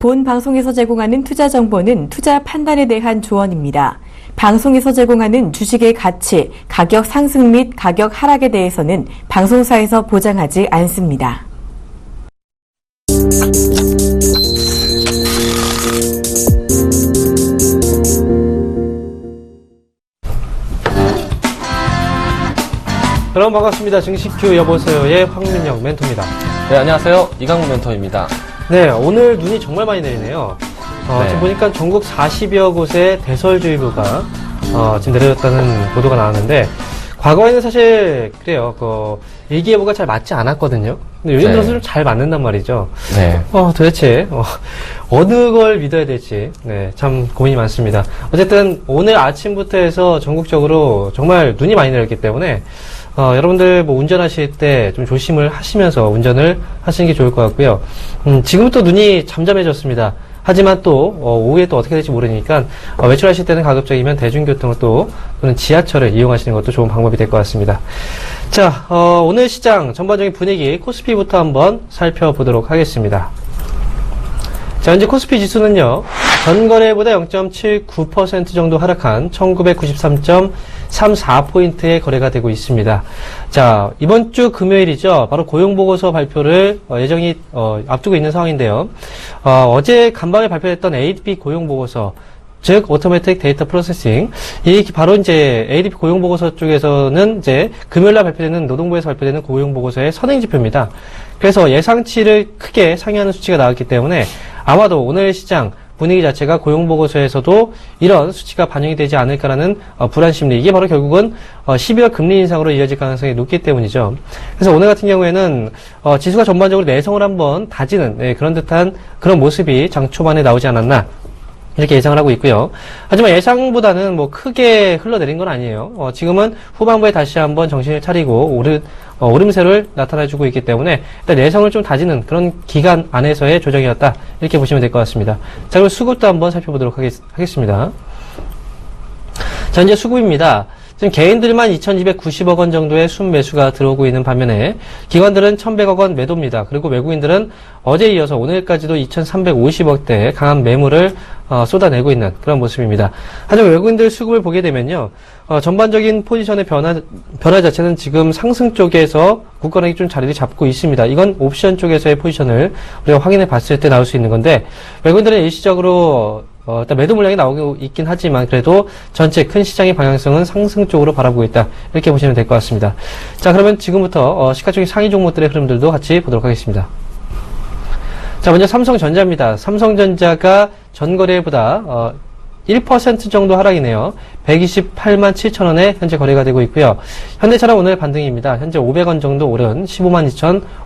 본 방송에서 제공하는 투자 정보는 투자 판단에 대한 조언입니다. 방송에서 제공하는 주식의 가치, 가격 상승 및 가격 하락에 대해서는 방송사에서 보장하지 않습니다. 여러분 반갑습니다. 증시큐 여보세요의 황민영 멘토입니다. 네, 안녕하세요. 이강문 멘토입니다. 네, 오늘 눈이 정말 많이 내리네요. 지금 보니까 전국 40여 곳에 대설주의보가 지금 내려졌다는 보도가 나왔는데, 과거에는 사실 그래요. 일기예보가 잘 맞지 않았거든요. 근데 요즘 들어서 좀 잘 맞는단 말이죠. 네. 도대체 어느 걸 믿어야 될지 참 고민이 많습니다. 어쨌든 오늘 아침부터 해서 전국적으로 정말 눈이 많이 내렸기 때문에 여러분들 운전하실 때 좀 조심을 하시면서 운전을 하시는 게 좋을 것 같고요. 지금부터 눈이 잠잠해졌습니다. 하지만 또 오후에 또 어떻게 될지 모르니까 외출하실 때는 가급적이면 대중교통을 또는 지하철을 이용하시는 것도 좋은 방법이 될 것 같습니다. 자, 오늘 시장 전반적인 분위기 코스피부터 한번 살펴보도록 하겠습니다. 자, 현재 코스피 지수는요, 전거래보다 0.79% 정도 하락한 1993.34포인트의 거래가 되고 있습니다. 자, 이번 주 금요일이죠. 바로 고용보고서 발표를 예정이 앞두고 있는 상황인데요. 어제 간밤에 발표했던 ADP 고용보고서, 즉 오토매틱 데이터 프로세싱, 이 바로 이제 ADP 고용보고서 쪽에서는 이제 금요일날 발표되는 노동부에서 발표되는 고용보고서의 선행지표입니다. 그래서 예상치를 크게 상회하는 수치가 나왔기 때문에 아마도 오늘 시장 분위기 자체가 고용보고서에서도 이런 수치가 반영이 되지 않을까라는 불안심리, 이게 바로 결국은 12월 금리 인상으로 이어질 가능성이 높기 때문이죠. 그래서 오늘 같은 경우에는 지수가 전반적으로 내성을 한번 다지는 그런 듯한 그런 모습이 장 초반에 나오지 않았나, 이렇게 예상을 하고 있고요. 하지만 예상보다는 크게 흘러내린 건 아니에요. 지금은 후반부에 다시 한번 정신을 차리고 오름세를 나타내주고 있기 때문에 일단 내성을 좀 다지는 그런 기간 안에서의 조정이었다, 이렇게 보시면 될 것 같습니다. 자, 그럼 수급도 한번 살펴보도록 하겠습니다. 자, 이제 수급입니다. 지금 개인들만 2,290억 원 정도의 순매수가 들어오고 있는 반면에 기관들은 1,100억 원 매도입니다. 그리고 외국인들은 어제 이어서 오늘까지도 2,350억대의 강한 매물을 쏟아내고 있는 그런 모습입니다. 하지만 외국인들 수급을 보게 되면요, 전반적인 포지션의 변화 자체는 지금 상승 쪽에서 굳건하게 좀 자리를 잡고 있습니다. 이건 옵션 쪽에서의 포지션을 우리가 확인해 봤을 때 나올 수 있는 건데, 외국인들은 일시적으로 일단 매도 물량이 나오고 있긴 하지만 그래도 전체 큰 시장의 방향성은 상승 쪽으로 바라보고 있다, 이렇게 보시면 될 것 같습니다. 자, 그러면 지금부터 시가총액 상위 종목들의 흐름들도 같이 보도록 하겠습니다. 자, 먼저 삼성전자입니다. 삼성전자가 전거래보다 1% 정도 하락이네요. 128만 7천원에 현재 거래가 되고 있고요. 현대차는 오늘 반등입니다. 현재 500원 정도 오른 15만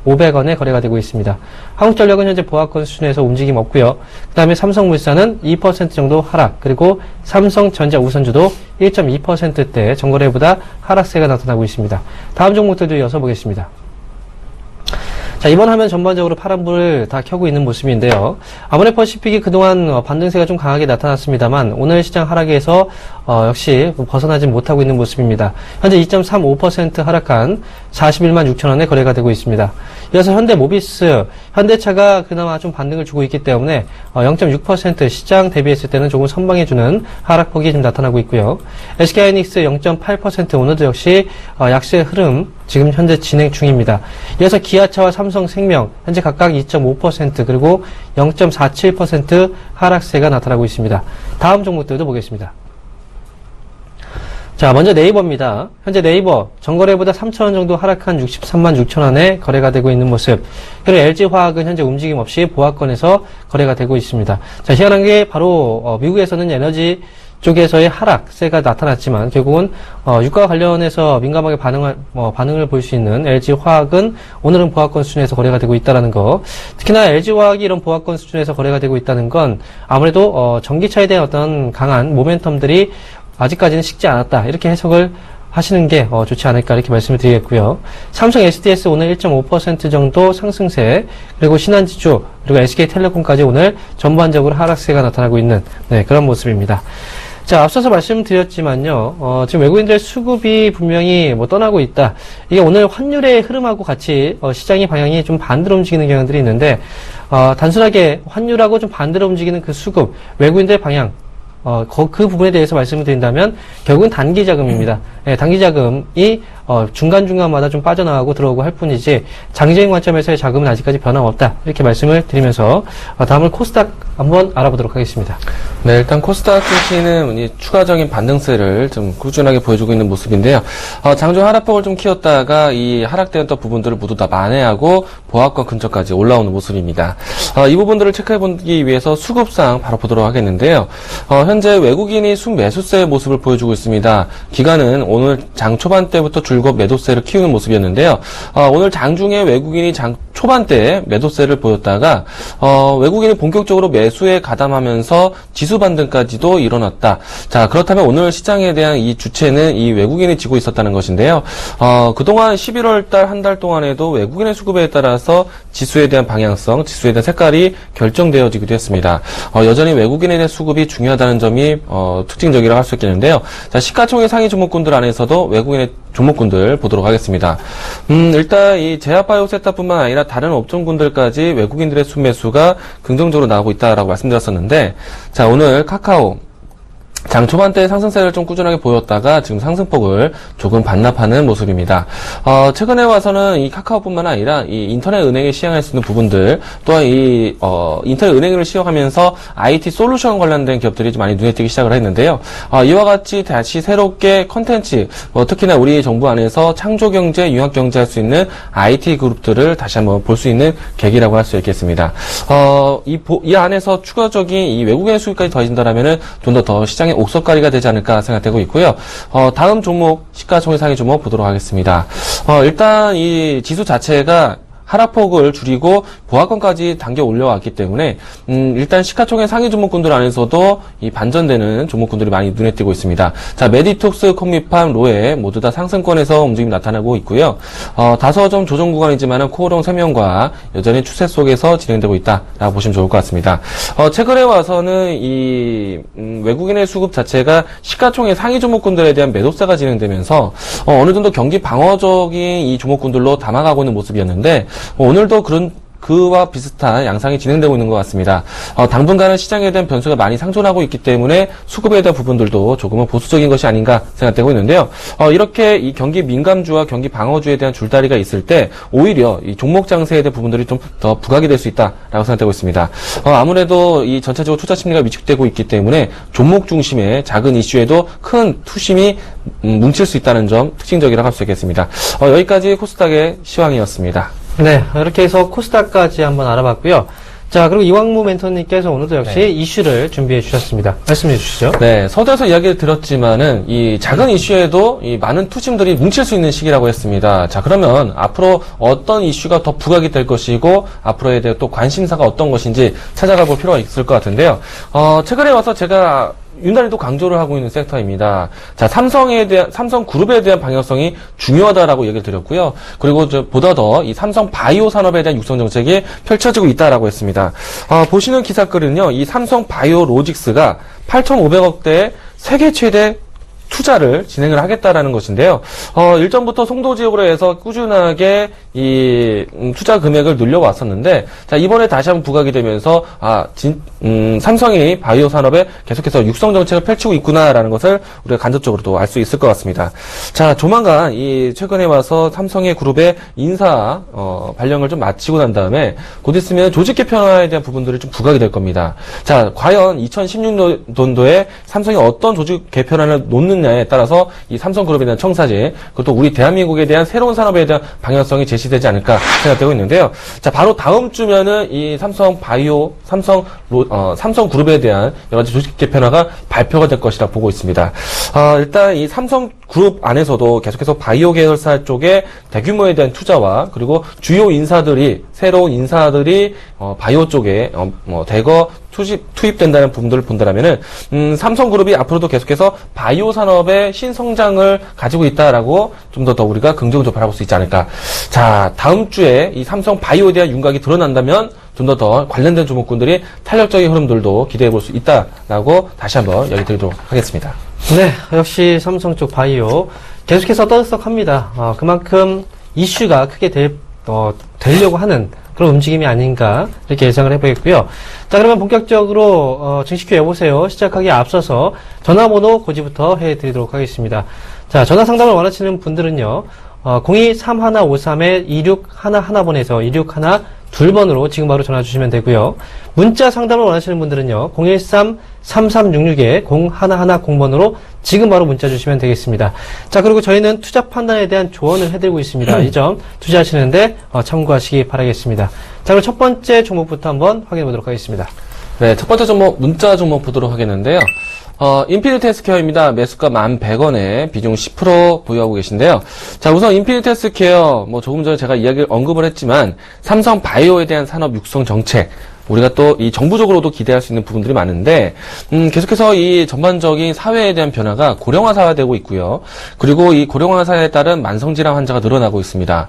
2,500원에 거래가 되고 있습니다. 한국전력은 현재 보합권 수준에서 움직임 없고요. 그 다음에 삼성물산은 2% 정도 하락, 그리고 삼성전자 우선주도 1.2%대 전거래보다 하락세가 나타나고 있습니다. 다음 종목들도 이어서 보겠습니다. 자, 이번 화면 전반적으로 파란불을 다 켜고 있는 모습인데요. 아모레퍼시픽이 그동안 반등세가 좀 강하게 나타났습니다만 오늘 시장 하락에서 역시 벗어나지 못하고 있는 모습입니다. 현재 2.35% 하락한 41만 6천원에 거래가 되고 있습니다. 이어서 현대모비스, 현대차가 그나마 좀 반등을 주고 있기 때문에 0.6% 시장 대비했을 때는 조금 선방해주는 하락폭이 좀 나타나고 있고요. SK하이닉스 0.8%, 오늘도 역시 약세의 흐름 지금 현재 진행 중입니다. 이어서 기아차와 삼성생명 현재 각각 2.5% 그리고 0.47% 하락세가 나타나고 있습니다. 다음 종목들도 보겠습니다. 자, 먼저 네이버입니다. 현재 네이버 전거래보다 3,000원 정도 하락한 63만 6천원에 거래가 되고 있는 모습. 그리고 LG화학은 현재 움직임 없이 보합권에서 거래가 되고 있습니다. 자, 희한한 게 바로 미국에서는 에너지 쪽에서의 하락세가 나타났지만 결국은 유가 관련해서 민감하게 반응을 볼 수 있는 LG화학은 오늘은 보합권 수준에서 거래가 되고 있다는 거. 특히나 LG화학이 이런 보합권 수준에서 거래가 되고 있다는 건 아무래도 전기차에 대한 어떤 강한 모멘텀들이 아직까지는 식지 않았다, 이렇게 해석을 하시는 게 좋지 않을까, 이렇게 말씀을 드리겠고요. 삼성 SDS 오늘 1.5% 정도 상승세, 그리고 신한지주, 그리고 SK텔레콤까지 오늘 전반적으로 하락세가 나타나고 있는 그런 모습입니다. 자, 앞서서 말씀드렸지만요, 지금 외국인들의 수급이 분명히 떠나고 있다. 이게 오늘 환율의 흐름하고 같이 시장의 방향이 좀 반대로 움직이는 경향들이 있는데, 단순하게 환율하고 좀 반대로 움직이는 그 수급, 외국인들의 방향, 그 부분에 대해서 말씀을 드린다면, 결국은 단기 자금입니다. 예, 단기 자금이, 중간중간마다 좀 빠져나가고 들어오고 할 뿐이지, 장기적인 관점에서의 자금은 아직까지 변함없다. 이렇게 말씀을 드리면서, 다음은 코스닥 한번 알아보도록 하겠습니다. 네, 일단 코스닥 증시는 이 추가적인 반등세를 좀 꾸준하게 보여주고 있는 모습인데요. 장중 하락폭을 좀 키웠다가 이 하락되었던 부분들을 모두 다 만회하고 보합권 근처까지 올라오는 모습입니다. 이 부분들을 체크해보기 위해서 수급상 바로 보도록 하겠는데요. 현재 외국인이 순매수세의 모습을 보여주고 있습니다. 기간은 오늘 장 초반 때부터 줄곧 매도세를 키우는 모습이었는데요. 오늘 장중에 외국인이 장 초반 때 매도세를 보였다가 외국인이 본격적으로 매수에 가담하면서 지수 반등까지도 일어났다. 자, 그렇다면 오늘 시장에 대한 이 주체는 이 외국인이 지고 있었다는 것인데요. 그동안 11월 달 한 달 동안에도 외국인의 수급에 따라서 지수에 대한 방향성, 지수에 대한 색깔이 결정되어지기도 했습니다. 여전히 외국인에 대한 수급이 중요하다는 점이 특징적이라고 할 수 있겠는데요. 자, 시가총액 상위 종목군들 안에서도 외국인의 종목군들 보도록 하겠습니다. 일단 이 제약바이오 섹터뿐만 아니라 다른 업종군들까지 외국인들의 순매수가 긍정적으로 나오고 있다라고 말씀드렸었는데, 자, 오늘 카카오 장 초반대 상승세를 좀 꾸준하게 보였다가 지금 상승폭을 조금 반납하는 모습입니다. 최근에 와서는 이 카카오뿐만 아니라 이 인터넷 은행에 시행할 수 있는 부분들, 또한 이 인터넷 은행을 시행하면서 IT 솔루션 관련된 기업들이 좀 많이 눈에 띄기 시작을 했는데요. 이와 같이 다시 새롭게 컨텐츠, 특히나 우리 정부 안에서 창조경제, 융합경제 할 수 있는 IT 그룹들을 다시 한번 볼 수 있는 계기라고 할 수 있겠습니다. 이 안에서 추가적인 이 외국인의 수익까지 더해진다라면은 좀 더 시장의 옥석가리가 되지 않을까 생각되고 있고요. 다음 종목, 시가총액 상위 종목 보도록 하겠습니다. 일단 이 지수 자체가 하락폭을 줄이고 보합권까지 당겨 올려왔기 때문에 일단 시가총액 상위 종목군들 안에서도 이 반전되는 종목군들이 많이 눈에 띄고 있습니다. 자, 메디톡스, 콤미팜, 로에 모두 다 상승권에서 움직임이 나타나고 있고요. 다소 좀 조정 구간이지만은 코오롱 3명과 여전히 추세 속에서 진행되고 있다라고 보시면 좋을 것 같습니다. 최근에 와서는 이 외국인의 수급 자체가 시가총액 상위 종목군들에 대한 매도세가 진행되면서 어느 정도 경기 방어적인 이 종목군들로 담아가고 있는 모습이었는데, 오늘도 그와 비슷한 양상이 진행되고 있는 것 같습니다. 당분간은 시장에 대한 변수가 많이 상존하고 있기 때문에 수급에 대한 부분들도 조금은 보수적인 것이 아닌가 생각되고 있는데요. 이렇게 이 경기 민감주와 경기 방어주에 대한 줄다리가 있을 때 오히려 이 종목 장세에 대한 부분들이 좀 더 부각이 될 수 있다라고 생각되고 있습니다. 아무래도 이 전체적으로 투자 심리가 위축되고 있기 때문에 종목 중심의 작은 이슈에도 큰 투심이 뭉칠 수 있다는 점 특징적이라고 할 수 있겠습니다. 여기까지 코스닥의 시황이었습니다. 네, 이렇게 해서 코스닥까지 한번 알아봤고요. 자, 그리고 이광무 멘토님께서 오늘도 역시 이슈를 준비해 주셨습니다. 말씀해 주시죠. 네, 서두에서 이야기를 드렸지만은 이 작은 이슈에도 이 많은 투심들이 뭉칠 수 있는 시기라고 했습니다. 자, 그러면 앞으로 어떤 이슈가 더 부각이 될 것이고 앞으로에 대해 또 관심사가 어떤 것인지 찾아가 볼 필요가 있을 것 같은데요. 최근에 와서 제가 유난히도 강조를 하고 있는 섹터입니다. 자, 삼성그룹에 대한 방향성이 중요하다라고 얘기를 드렸고요. 그리고 보다 더 이 삼성 바이오 산업에 대한 육성 정책이 펼쳐지고 있다라고 했습니다. 보시는 기사글은요, 이 삼성 바이오 로직스가 8,500억대 세계 최대 투자를 진행을 하겠다라는 것인데요. 일전부터 송도 지역으로 해서 꾸준하게 이 투자 금액을 늘려왔었는데, 자, 이번에 다시 한번 부각이 되면서 삼성이 바이오 산업에 계속해서 육성 정책을 펼치고 있구나라는 것을 우리가 간접적으로도 알 수 있을 것 같습니다. 자, 조만간 이 최근에 와서 삼성의 그룹의 인사 발령을 좀 마치고 난 다음에 곧 있으면 조직 개편화에 대한 부분들이 좀 부각이 될 겁니다. 자, 과연 2016년도에 삼성이 어떤 조직 개편안을 놓느냐에 따라서 이 삼성그룹에 대한 청사진, 그것도 우리 대한민국에 대한 새로운 산업에 대한 방향성이 제시되지 않을까 생각되고 있는데요. 자, 바로 다음 주면은 이 삼성바이오, 삼성그룹에 대한 여러 가지 조직 개편화가 발표가 될 것이라 보고 있습니다. 일단 이 삼성그룹 안에서도 계속해서 바이오 계열사 쪽에 대규모에 대한 투자와 그리고 주요 인사들이, 새로운 인사들이 바이오 쪽에 대거 투입된다는 부분들을 본다면은 삼성그룹이 앞으로도 계속해서 바이오 산업의 신성장을 가지고 있다라고 좀 더 우리가 긍정적으로 바라볼 수 있지 않을까. 자, 다음 주에 이 삼성 바이오에 대한 윤곽이 드러난다면 좀 더 관련된 종목군들이 탄력적인 흐름들도 기대해 볼 수 있다라고 다시 한번 이야기 드리도록 하겠습니다. 네, 역시 삼성 쪽 바이오 계속해서 떠들썩합니다. 그만큼 이슈가 크게 되려고 하는 그런 움직임이 아닌가 이렇게 예상을 해보겠고요. 자, 그러면 본격적으로 증시큐 여보세요 시작하기에 앞서서 전화번호 고지부터 해드리도록 하겠습니다. 자, 전화 상담을 원하시는 분들은요. 02-3153-2611번에서 2612번으로 지금 바로 전화 주시면 되고요. 문자 상담을 원하시는 분들은요. 013-3366-0110번으로 지금 바로 문자 주시면 되겠습니다. 자, 그리고 저희는 투자 판단에 대한 조언을 해드리고 있습니다. 이 점 투자하시는데 참고하시기 바라겠습니다. 자, 그럼 첫 번째 종목부터 한번 확인해 보도록 하겠습니다. 네, 첫 번째 종목, 문자 종목 보도록 하겠는데요. 인피니트 헬스케어입니다. 매수가 11,100원에 비중 10% 보유하고 계신데요. 자, 우선 인피니트 헬스케어, 조금 전에 제가 이야기를 언급을 했지만, 삼성 바이오에 대한 산업 육성 정책, 우리가 또 이 정부적으로도 기대할 수 있는 부분들이 많은데, 계속해서 이 전반적인 사회에 대한 변화가 고령화사되고 있고요. 그리고 이 고령화사에 따른 만성질환 환자가 늘어나고 있습니다.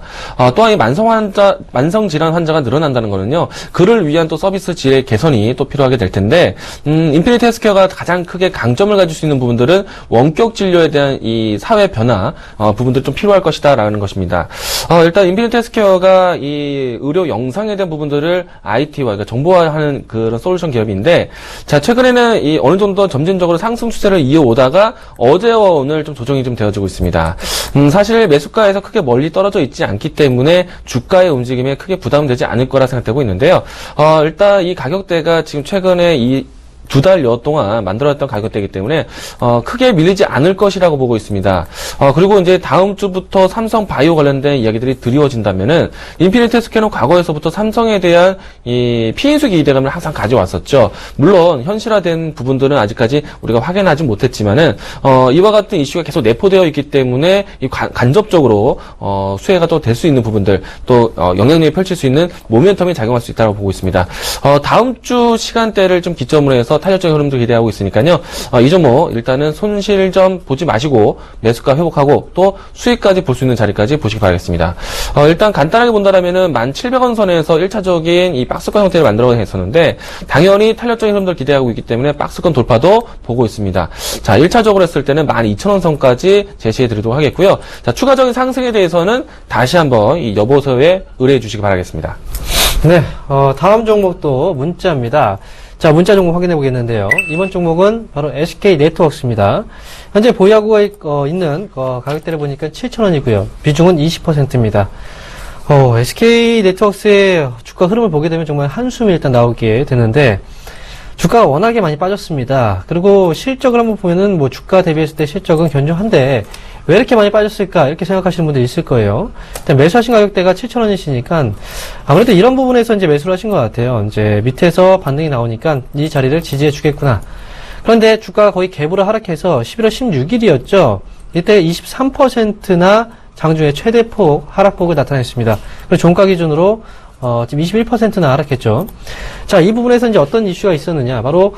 또한 이 만성질환 환자가 늘어난다는 거는요, 그를 위한 또 서비스 질의 개선이 또 필요하게 될 텐데, 인피니트 헬스케어가 가장 크게 강점을 가질 수 있는 부분들은 원격 진료에 대한 이 사회 변화, 부분들 좀 필요할 것이다라는 것입니다. 일단 인피니트 헬스케어가 이 의료 영상에 대한 부분들을 IT와, 그러니까 정보화하는 그런 솔루션 기업인데, 자, 최근에는 이 어느 정도 점진적으로 상승 추세를 이어오다가 어제와 오늘 좀 조정이 좀 되어지고 있습니다. 사실 매수가에서 크게 멀리 떨어져 있지 않기 때문에 주가의 움직임에 크게 부담되지 않을 거라 생각되고 있는데요. 일단 이 가격대가 지금 최근에 이 2달여 동안 만들어졌던 가격대이기 때문에 크게 밀리지 않을 것이라고 보고 있습니다. 그리고 이제 다음 주부터 삼성 바이오 관련된 이야기들이 드리워진다면은 인피니트 헬스케어는 과거에서부터 삼성에 대한 이 피인수기 기대감을 항상 가져왔었죠. 물론 현실화된 부분들은 아직까지 우리가 확인하지 못했지만은 이와 같은 이슈가 계속 내포되어 있기 때문에 이 간접적으로 수혜가 또 될 수 있는 부분들, 또 영향력이 펼칠 수 있는 모멘텀이 작용할 수 있다고 보고 있습니다. 다음 주 시간대를 좀 기점으로 해서 탄력적인 흐름도 기대하고 있으니까요. 이 종목 일단은 손실 좀 보지 마시고 매수가 회복하고 또 수익까지 볼 수 있는 자리까지 보시기 바라겠습니다. 일단 간단하게 본다라면은 1,700원 선에서 1차적인 이 박스권 형태를 만들어냈었는데, 당연히 탄력적인 흐름들 기대하고 있기 때문에 박스권 돌파도 보고 있습니다. 자, 1차적으로 했을 때는 12,000원 선까지 제시해 드리도록 하겠고요. 자, 추가적인 상승에 대해서는 다시 한번 이 여보서에 의뢰해 주시기 바라겠습니다. 네, 다음 종목도 문자입니다. 자, 문자 종목 확인해 보겠는데요. 이번 종목은 바로 SK 네트워크스입니다. 현재 보유하고 있는 가격대를 보니까 7,000원이고요. 비중은 20%입니다. SK 네트워크스의 주가 흐름을 보게 되면 정말 한숨이 일단 나오게 되는데, 주가가 워낙에 많이 빠졌습니다. 그리고 실적을 한번 보면은 주가 대비했을 때 실적은 견조한데 왜 이렇게 많이 빠졌을까 이렇게 생각하시는 분들이 있을 거예요. 일단 매수하신 가격대가 7,000원이시니까 아무래도 이런 부분에서 이제 매수를 하신 것 같아요. 이제 밑에서 반등이 나오니까 이 자리를 지지해 주겠구나. 그런데 주가가 거의 갭으로 하락해서 11월 16일이었죠. 이때 23%나 장중에 최대폭 하락폭을 나타냈습니다. 그리고 종가 기준으로 지금 21%나 하락했죠. 자, 이 부분에서 이제 어떤 이슈가 있었느냐. 바로,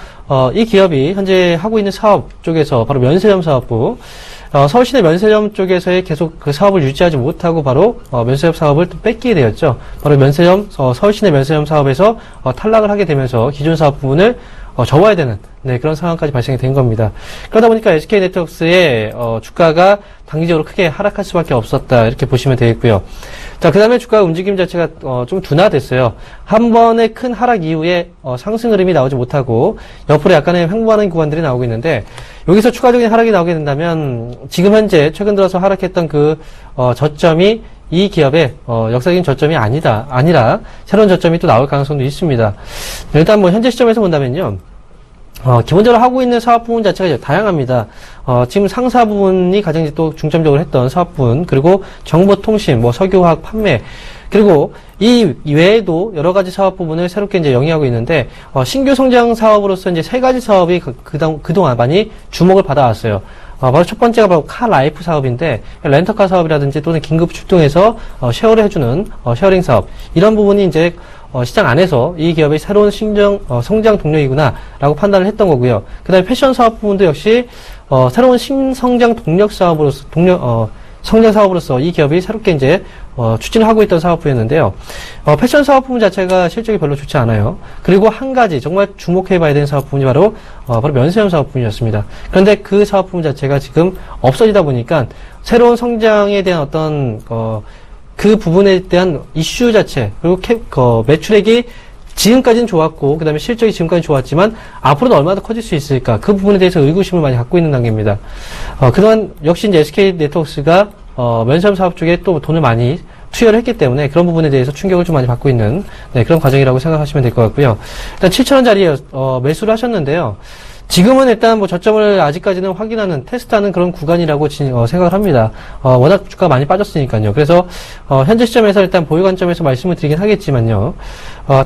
이 기업이 현재 하고 있는 사업 쪽에서 바로 면세점 사업부, 서울시내 면세점 쪽에서의 계속 그 사업을 유지하지 못하고 바로, 면세점 사업을 또 뺏기게 되었죠. 바로 면세점, 서울시내 면세점 사업에서 탈락을 하게 되면서 기존 사업 부분을 접어야 되는, 그런 상황까지 발생이 된 겁니다. 그러다 보니까 SK 네트워크스의 주가가 단기적으로 크게 하락할 수밖에 없었다, 이렇게 보시면 되겠고요. 자, 그 다음에 주가 움직임 자체가 좀 둔화됐어요. 한 번의 큰 하락 이후에 상승 흐름이 나오지 못하고 옆으로 약간의 횡보하는 구간들이 나오고 있는데, 여기서 추가적인 하락이 나오게 된다면 지금 현재 최근 들어서 하락했던 그 저점이 이 기업의 역사적인 저점이 아니라 새로운 저점이 또 나올 가능성도 있습니다. 일단 현재 시점에서 본다면요. 기본적으로 하고 있는 사업 부분 자체가 다양합니다. 지금 상사 부분이 가장 또 중점적으로 했던 사업 부분, 그리고 정보통신, 석유화학 판매, 그리고 이 외에도 여러 가지 사업 부분을 새롭게 이제 영위하고 있는데, 신규 성장 사업으로서 이제 세 가지 사업이 그동안 많이 주목을 받아왔어요. 바로 첫 번째가 바로 카라이프 사업인데, 렌터카 사업이라든지 또는 긴급 출동해서 쉐어를 해주는 쉐어링 사업, 이런 부분이 이제 시장 안에서 이 기업의 새로운 성장 동력이구나라고 판단을 했던 거고요. 그 다음에 패션 사업 부분도 역시 새로운 신성장 동력 사업으로서 성장 사업으로서 이 기업이 새롭게 이제 추진을 하고 있던 사업부였는데요. 패션 사업 부문 자체가 실적이 별로 좋지 않아요. 그리고 한 가지 정말 주목해봐야 되는 사업 부문이 바로 면세점 사업 부문이었습니다. 그런데 그 사업 부문 자체가 지금 없어지다 보니까 새로운 성장에 대한 어떤 그 부분에 대한 이슈 자체 그리고 매출액이 지금까지는 좋았고 그다음에 실적이 지금까지 좋았지만 앞으로도 얼마나 더 커질 수 있을까 그 부분에 대해서 의구심을 많이 갖고 있는 단계입니다. 그동안 역시 이제 SK 네트워크스가 면세점 사업 쪽에 또 돈을 많이 투여를 했기 때문에 그런 부분에 대해서 충격을 좀 많이 받고 있는 그런 과정이라고 생각하시면 될 것 같고요. 일단 7,000원짜리 매수를 하셨는데요. 지금은 일단 뭐 저점을 아직까지는 확인하는 테스트하는 그런 구간이라고 생각을 합니다. 워낙 주가가 많이 빠졌으니까요. 그래서 현재 시점에서 일단 보유 관점에서 말씀을 드리긴 하겠지만요.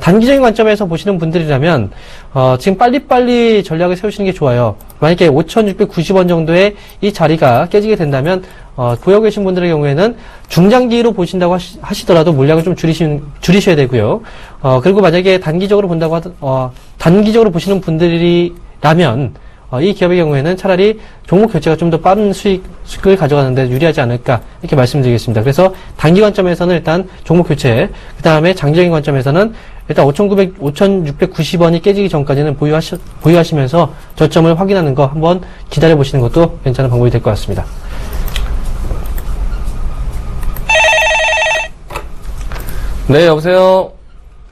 단기적인 관점에서 보시는 분들이라면 지금 빨리빨리 전략을 세우시는 게 좋아요. 만약에 5,690원 정도의 이 자리가 깨지게 된다면 보유 계신 분들의 경우에는 중장기로 보신다고 하시더라도 물량을 좀 줄이셔야 되고요. 그리고 만약에 단기적으로 본다고 단기적으로 보시는 분들이라면 이 기업의 경우에는 차라리 종목 교체가 좀 더 빠른 수익을 가져가는데 유리하지 않을까 이렇게 말씀드리겠습니다. 그래서 단기 관점에서는 일단 종목 교체, 그 다음에 장기적인 관점에서는 일단 5,690원이 깨지기 전까지는 보유하시면서 저점을 확인하는 거 한번 기다려 보시는 것도 괜찮은 방법이 될 것 같습니다. 네, 여보세요?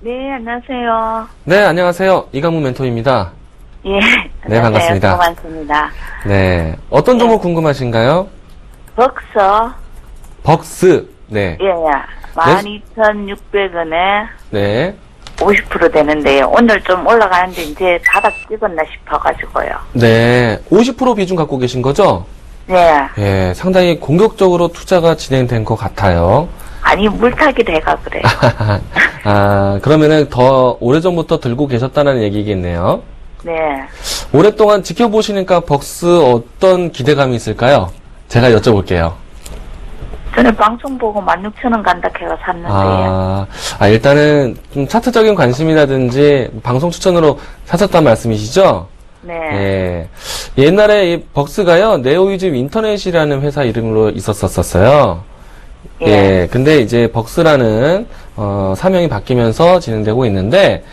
네, 안녕하세요. 네, 안녕하세요. 이강문 멘토입니다. 예. 네, 반갑습니다. 고맙습니다. 네. 어떤 종목 궁금하신가요? 벅서. 벅스. 네. 예, 예. 12,600원에 네. 50% 되는데요. 오늘 좀 올라가는데 이제 바닥 찍었나 싶어가지고요. 네. 50% 비중 갖고 계신 거죠? 네. 예, 상당히 공격적으로 투자가 진행된 것 같아요. 아니, 물타기 돼가 그래요. 그러면은 더 오래전부터 들고 계셨다는 얘기겠네요. 네. 오랫동안 지켜보시니까 벅스 어떤 기대감이 있을까요? 제가 여쭤볼게요. 저는 방송 보고 16,000원 간다 해가 샀는데요. 일단은 좀 차트적인 관심이라든지 방송 추천으로 사셨단 말씀이시죠? 네. 예. 옛날에 이 벅스가요, 네오위즈 인터넷이라는 회사 이름으로 있었었어요. 예. 근데 이제 벅스라는, 사명이 바뀌면서 진행되고 있는데,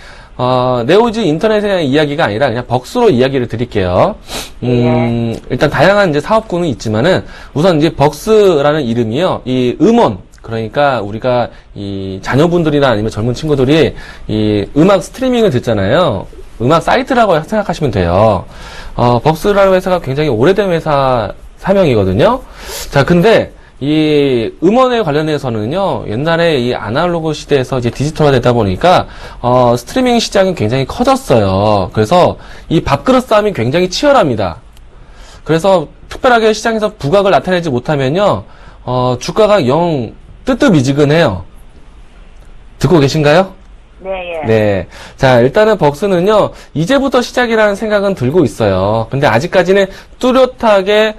네오위즈 인터넷에 대한 이야기가 아니라 그냥 벅스로 이야기를 드릴게요. 일단 다양한 이제 사업군은 있지만은, 우선 이제 벅스라는 이름이요, 이 음원, 그러니까 우리가 이 자녀분들이나 아니면 젊은 친구들이 이 음악 스트리밍을 듣잖아요. 음악 사이트라고 생각하시면 돼요. 벅스라는 회사가 굉장히 오래된 회사 사명이거든요. 자, 근데 이 음원에 관련해서는요, 옛날에 이 아날로그 시대에서 이제 디지털화 되다 보니까, 스트리밍 시장이 굉장히 커졌어요. 그래서 이 밥그릇 싸움이 굉장히 치열합니다. 그래서 특별하게 시장에서 부각을 나타내지 못하면요, 주가가 영 뜨뜻미지근해요. 듣고 계신가요? 네, 예. 네. 자, 일단은 벅스는요, 이제부터 시작이라는 생각은 들고 있어요. 근데 아직까지는 뚜렷하게,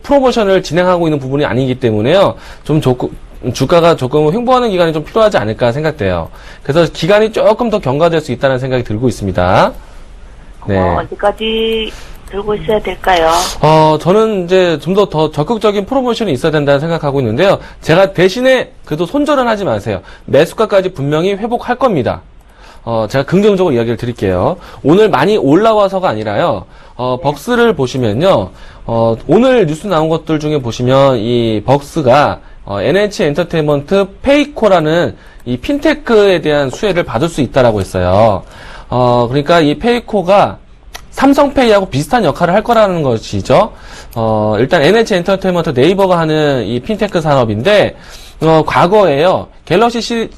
프로모션을 진행하고 있는 부분이 아니기 때문에요. 주가가 조금 횡보하는 기간이 좀 필요하지 않을까 생각돼요. 그래서 기간이 조금 더 경과될 수 있다는 생각이 들고 있습니다. 네. 언제까지 들고 있어야 될까요? 저는 이제 좀 더 적극적인 프로모션이 있어야 된다는 생각하고 있는데요. 제가 대신에 그래도 손절은 하지 마세요. 매수가까지 분명히 회복할 겁니다. 제가 긍정적으로 이야기를 드릴게요. 오늘 많이 올라와서가 아니라요. 벅스를 보시면요. 오늘 뉴스 나온 것들 중에 보시면 이 벅스가 NH 엔터테인먼트 페이코라는 이 핀테크에 대한 수혜를 받을 수 있다라고 했어요. 그러니까 이 페이코가 삼성페이하고 비슷한 역할을 할 거라는 것이죠. 일단 NH 엔터테인먼트 네이버가 하는 이 핀테크 산업인데, 과거에요, 갤럭시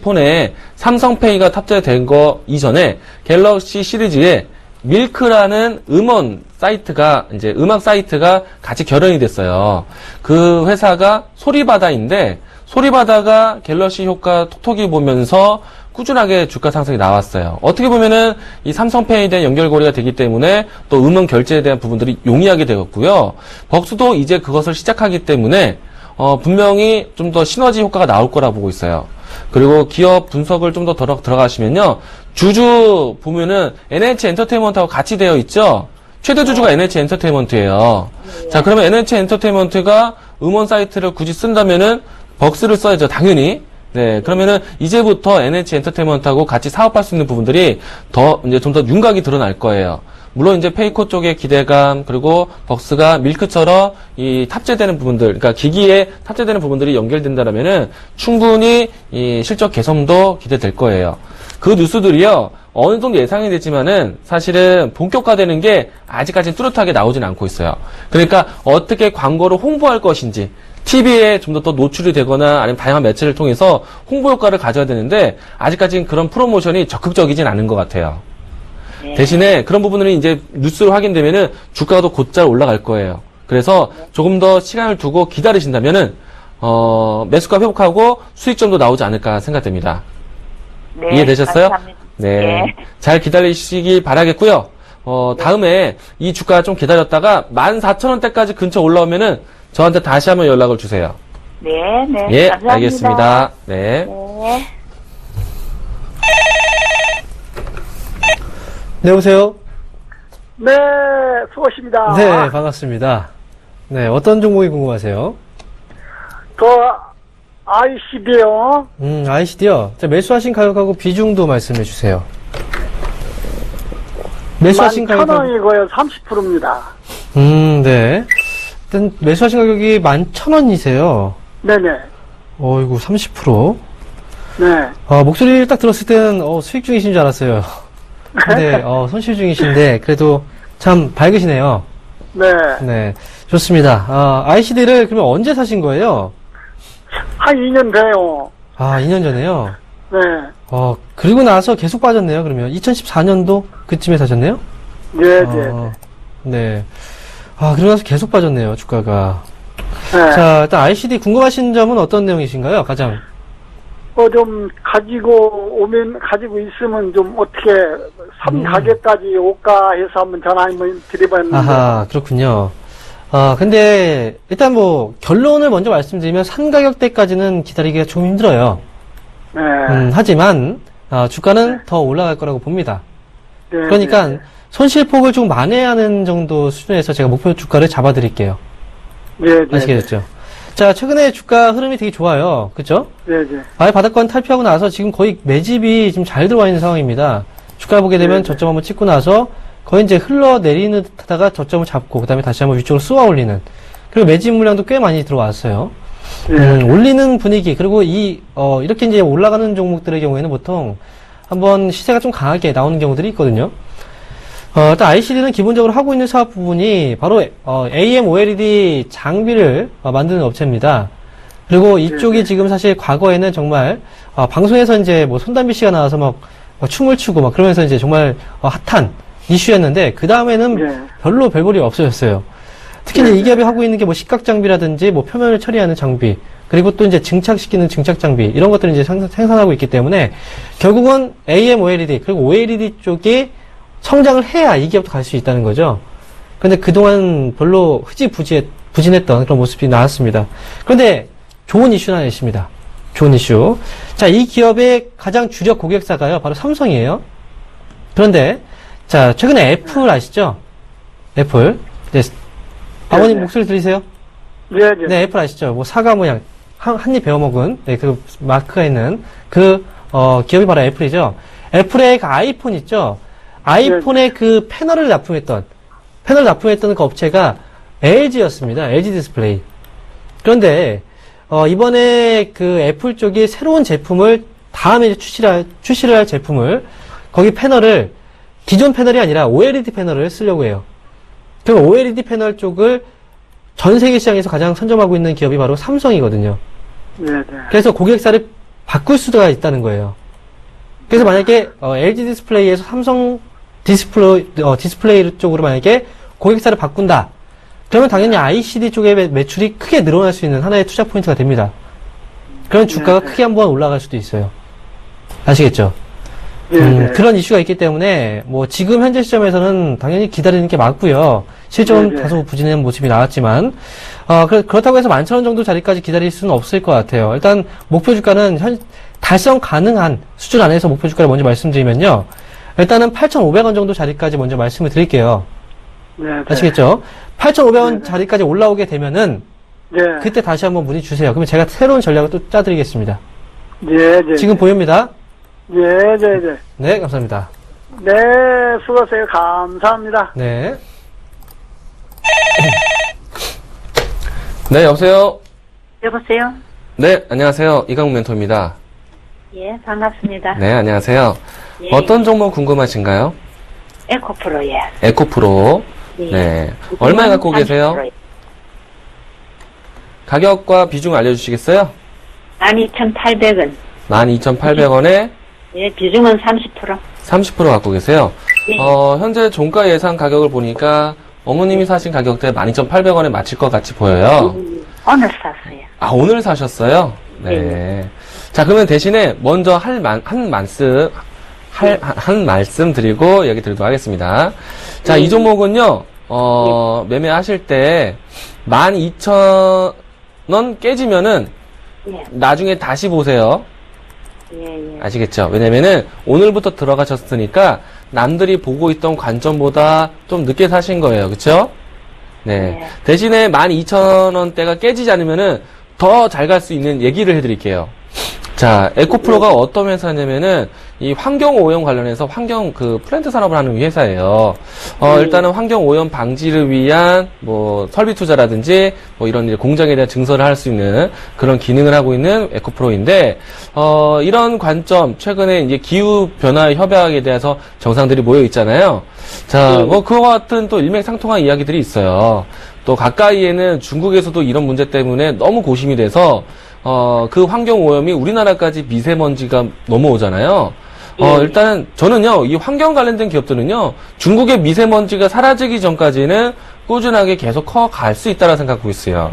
폰에 삼성페이가 탑재된 거 이전에 갤럭시 시리즈에 밀크라는 음원 사이트가, 이제 음악 사이트가 같이 결연이 됐어요. 그 회사가 소리바다인데, 소리바다가 갤럭시 효과 톡톡이 보면서 꾸준하게 주가 상승이 나왔어요. 어떻게 보면은 이 삼성페이에 대한 연결고리가 되기 때문에 또 음원 결제에 대한 부분들이 용이하게 되었고요. 벅스도 이제 그것을 시작하기 때문에 분명히 좀 더 시너지 효과가 나올 거라 보고 있어요. 그리고 기업 분석을 좀 더 들어가시면요. 주주 보면은 NH 엔터테인먼트하고 같이 되어 있죠. 최대 주주가 NH 엔터테인먼트예요. 자, 그러면 NH 엔터테인먼트가 음원 사이트를 굳이 쓴다면은 벅스를 써야죠, 당연히. 네, 그러면은 이제부터 NH 엔터테인먼트하고 같이 사업할 수 있는 부분들이 이제 좀 더 윤곽이 드러날 거예요. 물론 이제 페이코 쪽의 기대감, 그리고 벅스가 밀크처럼 이 탑재되는 부분들, 그러니까 기기에 탑재되는 부분들이 연결된다면은 충분히 이 실적 개선도 기대될 거예요. 그 뉴스들이요, 어느 정도 예상이 되지만은 사실은 본격화되는 게 아직까지 뚜렷하게 나오진 않고 있어요. 그러니까 어떻게 광고를 홍보할 것인지, TV에 좀 더 노출이 되거나 아니면 다양한 매체를 통해서 홍보 효과를 가져야 되는데 아직까지는 그런 프로모션이 적극적이진 않은 것 같아요. 네. 대신에 그런 부분은 이제 뉴스로 확인되면은 주가가 더 곧잘 올라갈 거예요. 그래서 조금 더 시간을 두고 기다리신다면은 매수가 회복하고 수익점도 나오지 않을까 생각됩니다. 네, 이해되셨어요? 감사합니다. 네. 네. 잘 기다리시기 바라겠고요. 다음에 이 주가 좀 기다렸다가 14,000원대까지 근처 올라오면은 저한테 다시 한번 연락을 주세요. 네, 네. 예, 감사합니다. 알겠습니다. 네. 네. 네, 오세요. 네, 수고하십니다. 네, 반갑습니다. 네, 어떤 종목이 궁금하세요? 그, ICD요. ICD요. 자, 매수하신 가격하고 비중도 말씀해 주세요. 매수하신 가격하고 11,000원이고요. 30%입니다. 네. 일단 매수하신 가격이 11,000원이세요. 네네. 어이구, 30%. 네. 목소리를 딱 들었을 때는, 수익 중이신 줄 알았어요. 근데, 손실 중이신데, 그래도 참 밝으시네요. 네. 네. 좋습니다. ICD를 그러면 언제 사신 거예요? 한 2년 돼요. 2년 전에요. 네. 그리고 나서 계속 빠졌네요, 그러면. 2014년도 그쯤에 사셨네요? 네네. 네. 그러고 나서 계속 빠졌네요, 주가가. 네. 자, 일단 ICD 궁금하신 점은 어떤 내용이신가요, 가장? 좀 가지고 있으면 좀 어떻게, 산 가격까지 올까 해서 한번 전화 한번 드려봤는데. 아하, 그렇군요. 근데, 일단 결론을 먼저 말씀드리면, 산 가격대까지는 기다리기가 좀 힘들어요. 네. 하지만, 주가는 더 올라갈 거라고 봅니다. 네. 그러니까, 네. 손실폭을 좀 만회하는 정도 수준에서 제가 목표 주가를 잡아드릴게요. 네. 아시겠죠? 자, 최근에 주가 흐름이 되게 좋아요. 그죠? 네네. 아예 바닥권 탈피하고 나서 지금 거의 매집이 지금 잘 들어와 있는 상황입니다. 주가 보게 되면 저점 한번 찍고 나서 거의 이제 흘러내리는 듯 하다가 저점을 잡고, 그 다음에 다시 한번 위쪽으로 쏘아 올리는. 그리고 매집 물량도 꽤 많이 들어왔어요. 올리는 분위기, 그리고 이렇게 이제 올라가는 종목들의 경우에는 보통 한번 시세가 좀 강하게 나오는 경우들이 있거든요. 일단 ICD는 기본적으로 하고 있는 사업 부분이 바로 AM OLED 장비를 만드는 업체입니다. 그리고 이쪽이 지금 사실 과거에는 정말 방송에서 이제 손담비 씨가 나와서 막 춤을 추고 막 그러면서 이제 정말 핫한 이슈였는데 그 다음에는 별로 별볼이 없어졌어요. 특히 이제 이 기업이 하고 있는 게 식각 장비라든지 표면을 처리하는 장비, 그리고 또 이제 증착시키는 증착 장비, 이런 것들을 이제 생산하고 있기 때문에 결국은 AM OLED 그리고 OLED 쪽이 성장을 해야 이 기업도 갈 수 있다는 거죠. 근데 그동안 별로 부진했던 그런 모습이 나왔습니다. 그런데 좋은 이슈는 하나 있습니다. 좋은 이슈. 자, 이 기업의 가장 주력 고객사가요, 바로 삼성이에요. 그런데, 자, 최근에 애플 아시죠? 애플. 네. 아버님 목소리 들리세요? 네네. 네, 애플 아시죠? 사과 모양, 한 입 베어 먹은, 그 마크가 있는 기업이 바로 애플이죠. 애플의 그 아이폰 있죠? 아이폰의 그 패널을 납품했던 그 업체가 LG였습니다. LG 디스플레이. 그런데, 이번에 그 애플 쪽이 새로운 제품을, 다음에 이제 출시를 할 제품을, 거기 패널을, 기존 패널이 아니라 OLED 패널을 쓰려고 해요. 그럼 OLED 패널 쪽을 전 세계 시장에서 가장 선점하고 있는 기업이 바로 삼성이거든요. 네네. 그래서 고객사를 바꿀 수가 있다는 거예요. 그래서 만약에 LG 디스플레이에서 삼성 디스플레이 쪽으로 만약에 고객사를 바꾼다. 그러면 당연히 ICD 쪽의 매출이 크게 늘어날 수 있는 하나의 투자 포인트가 됩니다. 그런 주가가 크게 한번 올라갈 수도 있어요. 아시겠죠? 그런 이슈가 있기 때문에 지금 현재 시점에서는 당연히 기다리는 게 맞고요. 실적은 다소 부진한 모습이 나왔지만 그렇다고 해서 11,000원 정도 자리까지 기다릴 수는 없을 것 같아요. 일단 목표 주가는 달성 가능한 수준 안에서 목표 주가를 먼저 말씀드리면요. 일단은 8,500원 정도 자리까지 먼저 말씀을 드릴게요. 네. 아시겠죠? 8,500원 자리까지 올라오게 되면은 네. 그때 다시 한번 문의 주세요. 그러면 제가 새로운 전략을 또 짜드리겠습니다. 네, 네. 지금 보입니다. 네, 네, 네. 네, 감사합니다. 네, 수고하세요. 감사합니다. 네. 네, 여보세요? 여보세요? 네, 안녕하세요. 이강문 멘토입니다. 예, 반갑습니다. 네, 안녕하세요. 예, 어떤 종목 궁금하신가요? 에코프로, 예. 에코프로. 예. 네. 얼마 갖고 계세요? 30%. 가격과 비중 알려주시겠어요? 12,800원. 12,800원에 예, 비중은 30%. 30% 갖고 계세요. 네. 현재 종가 예상 가격을 보니까 어머님이 사신 가격대 12,800원에 맞힐 것 같이 보여요. 오늘 샀어요. 아, 오늘 사셨어요? 네. 자, 그러면 대신에 먼저 한 말씀 드리고 얘기 드리도록 하겠습니다. 자, 이 종목은요, 매매하실 때 12,000원 깨지면은 예, 나중에 다시 보세요. 예, 예. 아시겠죠? 왜냐면은 오늘부터 들어가셨으니까 남들이 보고 있던 관점보다 좀 늦게 사신 거예요. 그쵸? 네. 네. 대신에 12,000원대가 깨지지 않으면은 더 잘 갈 수 있는 얘기를 해드릴게요. 자, 에코프로가 어떤 회사냐면은 이 환경 오염 관련해서 플랜트 산업을 하는 회사예요. 일단은 환경 오염 방지를 위한 뭐 설비 투자라든지 뭐 이런 이제 공장에 대한 증설을 할 수 있는 그런 기능을 하고 있는 에코프로인데, 이런 관점, 최근에 이제 기후 변화 협약에 대해서 정상들이 모여 있잖아요. 자, 뭐 그와 같은 또 일맥상통한 이야기들이 있어요. 또 가까이에는 중국에서도 이런 문제 때문에 너무 고심이 돼서 그 환경오염이 우리나라까지 미세먼지가 넘어오잖아요. 일단은 저는요, 이 환경 관련된 기업들은요, 중국의 미세먼지가 사라지기 전까지는 꾸준하게 계속 커갈 수 있다고 생각하고 있어요.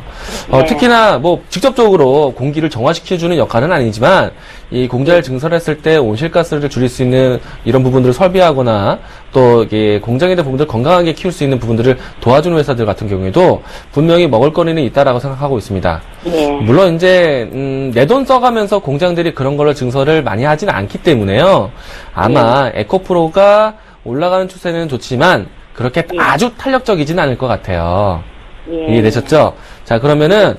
네. 특히나 뭐 직접적으로 공기를 정화시켜주는 역할은 아니지만 이 공장을 증설했을 때 온실가스를 줄일 수 있는 이런 부분들을 설비하거나 또 이게 공장에 대한 부분들 건강하게 키울 수 있는 부분들을 도와주는 회사들 같은 경우에도 분명히 먹을거리는 있다라고 생각하고 있습니다. 예. 물론 이제 내 돈 써가면서 공장들이 그런 걸로 증설을 많이 하지는 않기 때문에요. 아마 에코프로가 올라가는 추세는 좋지만 그렇게 예. 아주 탄력적이진 않을 것 같아요. 예. 이해되셨죠? 자, 그러면은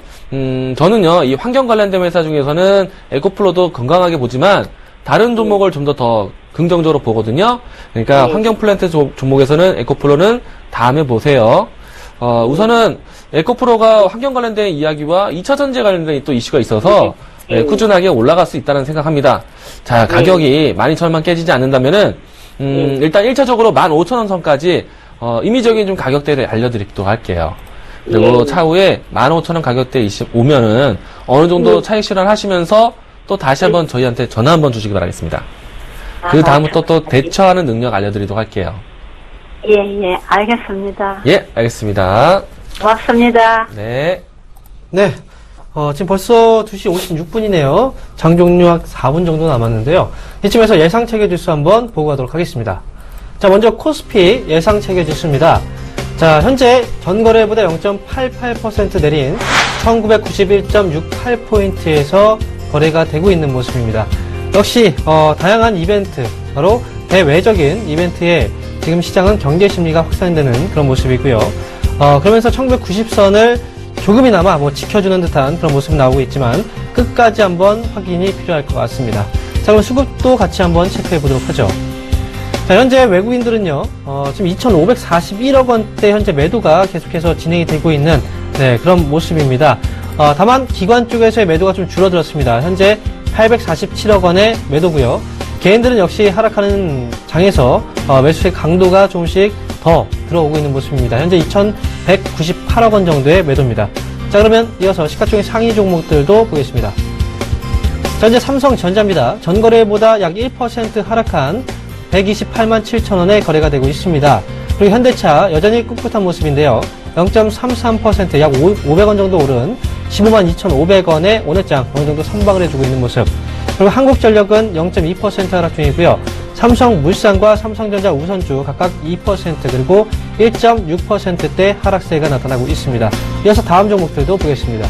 저는요, 이 환경 관련된 회사 중에서는 에코프로도 건강하게 보지만 다른 종목을 좀 더 긍정적으로 보거든요. 그러니까 네. 환경 플랜트 종목에서는 에코프로는 다음에 보세요. 우선은 에코프로가 환경 관련된 이야기와 2차 전지 관련된 또 이슈가 있어서 네. 꾸준하게 올라갈 수 있다는 생각합니다. 자, 가격이 12,000원만 깨지지 않는다면은 일단 1차적으로 15,000원 선까지 임의적인 좀 가격대를 알려드리도록 할게요. 그리고 차후에 15,000원 가격대 오면은 어느 정도 차익 실현하시면서 또 다시 한번 저희한테 전화 한번 주시기 바라겠습니다. 그 다음부터 또 대처하는 능력 알려드리도록 할게요. 예, 예, 알겠습니다. 예, 알겠습니다. 고맙습니다. 네. 네. 지금 벌써 2시 56분이네요. 장 종료학 4분 정도 남았는데요. 이쯤에서 예상 체결 지수 한번 보고 가도록 하겠습니다. 자, 먼저 코스피 예상 체결 지수입니다. 자, 현재 전거래보다 0.88% 내린 1991.68포인트에서 거래가 되고 있는 모습입니다. 역시 다양한 이벤트, 바로 대외적인 이벤트에 지금 시장은 경계 심리가 확산되는 그런 모습이고요. 그러면서 1990선을 조금이나마 지켜주는 듯한 그런 모습이 나오고 있지만 끝까지 한번 확인이 필요할 것 같습니다. 자, 그럼 수급도 같이 한번 체크해 보도록 하죠. 자, 현재 외국인들은요, 지금 2,541억 원대 현재 매도가 계속해서 진행이 되고 있는 그런 모습입니다. 다만 기관 쪽에서의 매도가 좀 줄어들었습니다. 현재 847억 원의 매도고요. 개인들은 역시 하락하는 장에서 매수의 강도가 조금씩 더 들어오고 있는 모습입니다. 현재 2,198억 원 정도의 매도입니다. 자, 그러면 이어서 시가총액 상위 종목들도 보겠습니다. 자, 현재 삼성전자입니다. 전거래보다 약 1% 하락한 128만 7천 원에 거래가 되고 있습니다. 그리고 현대차 여전히 꿋꿋한 모습인데요. 0.33% 약 500원 정도 오른 15만 2,500원에 오늘장 어느 정도 선방을 해주고 있는 모습. 그리고 한국전력은 0.2% 하락 중이고요. 삼성물산과 삼성전자 우선주 각각 2% 그리고 1.6%대 하락세가 나타나고 있습니다. 이어서 다음 종목들도 보겠습니다.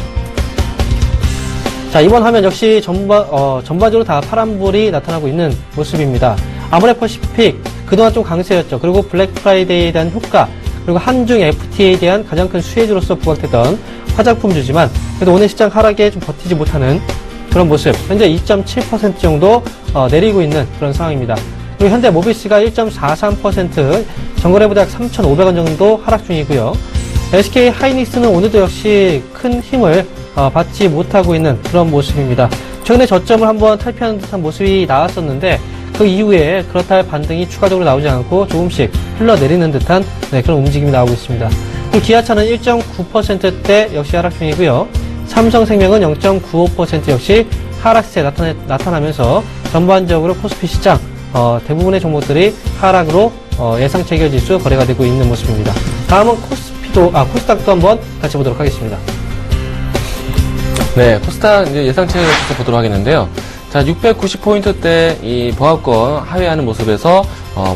자, 이번 화면 역시 전반적으로 다 파란불이 나타나고 있는 모습입니다. 아모레퍼시픽 그동안 좀 강세였죠. 그리고 블랙 프라이데이에 대한 효과, 그리고 한중 FTA에 대한 가장 큰 수혜주로서 부각됐던 화장품주지만 그래도 오늘 시장 하락에 좀 버티지 못하는 그런 모습. 현재 2.7% 정도 내리고 있는 그런 상황입니다. 그리고 현대모비스가 1.43% 전거래보다 약 3,500원 정도 하락 중이고요. SK 하이닉스는 오늘도 역시 큰 힘을 받지 못하고 있는 그런 모습입니다. 최근에 저점을 한번 탈피하는 듯한 모습이 나왔었는데 그 이후에 그렇다 할 반등이 추가적으로 나오지 않고 조금씩 흘러내리는 듯한 그런 움직임이 나오고 있습니다. 그리고 기아차는 1.9%대 역시 하락 중이고요. 삼성생명은 0.95% 역시 하락세 나타나면서 전반적으로 코스피 시장 대부분의 종목들이 하락으로 예상 체결지수 거래가 되고 있는 모습입니다. 다음은 코스닥도 한번 같이 보도록 하겠습니다. 네, 코스닥 이제 예상치를 보도록 하겠는데요. 자, 690포인트대 이 보합권 하회하는 모습에서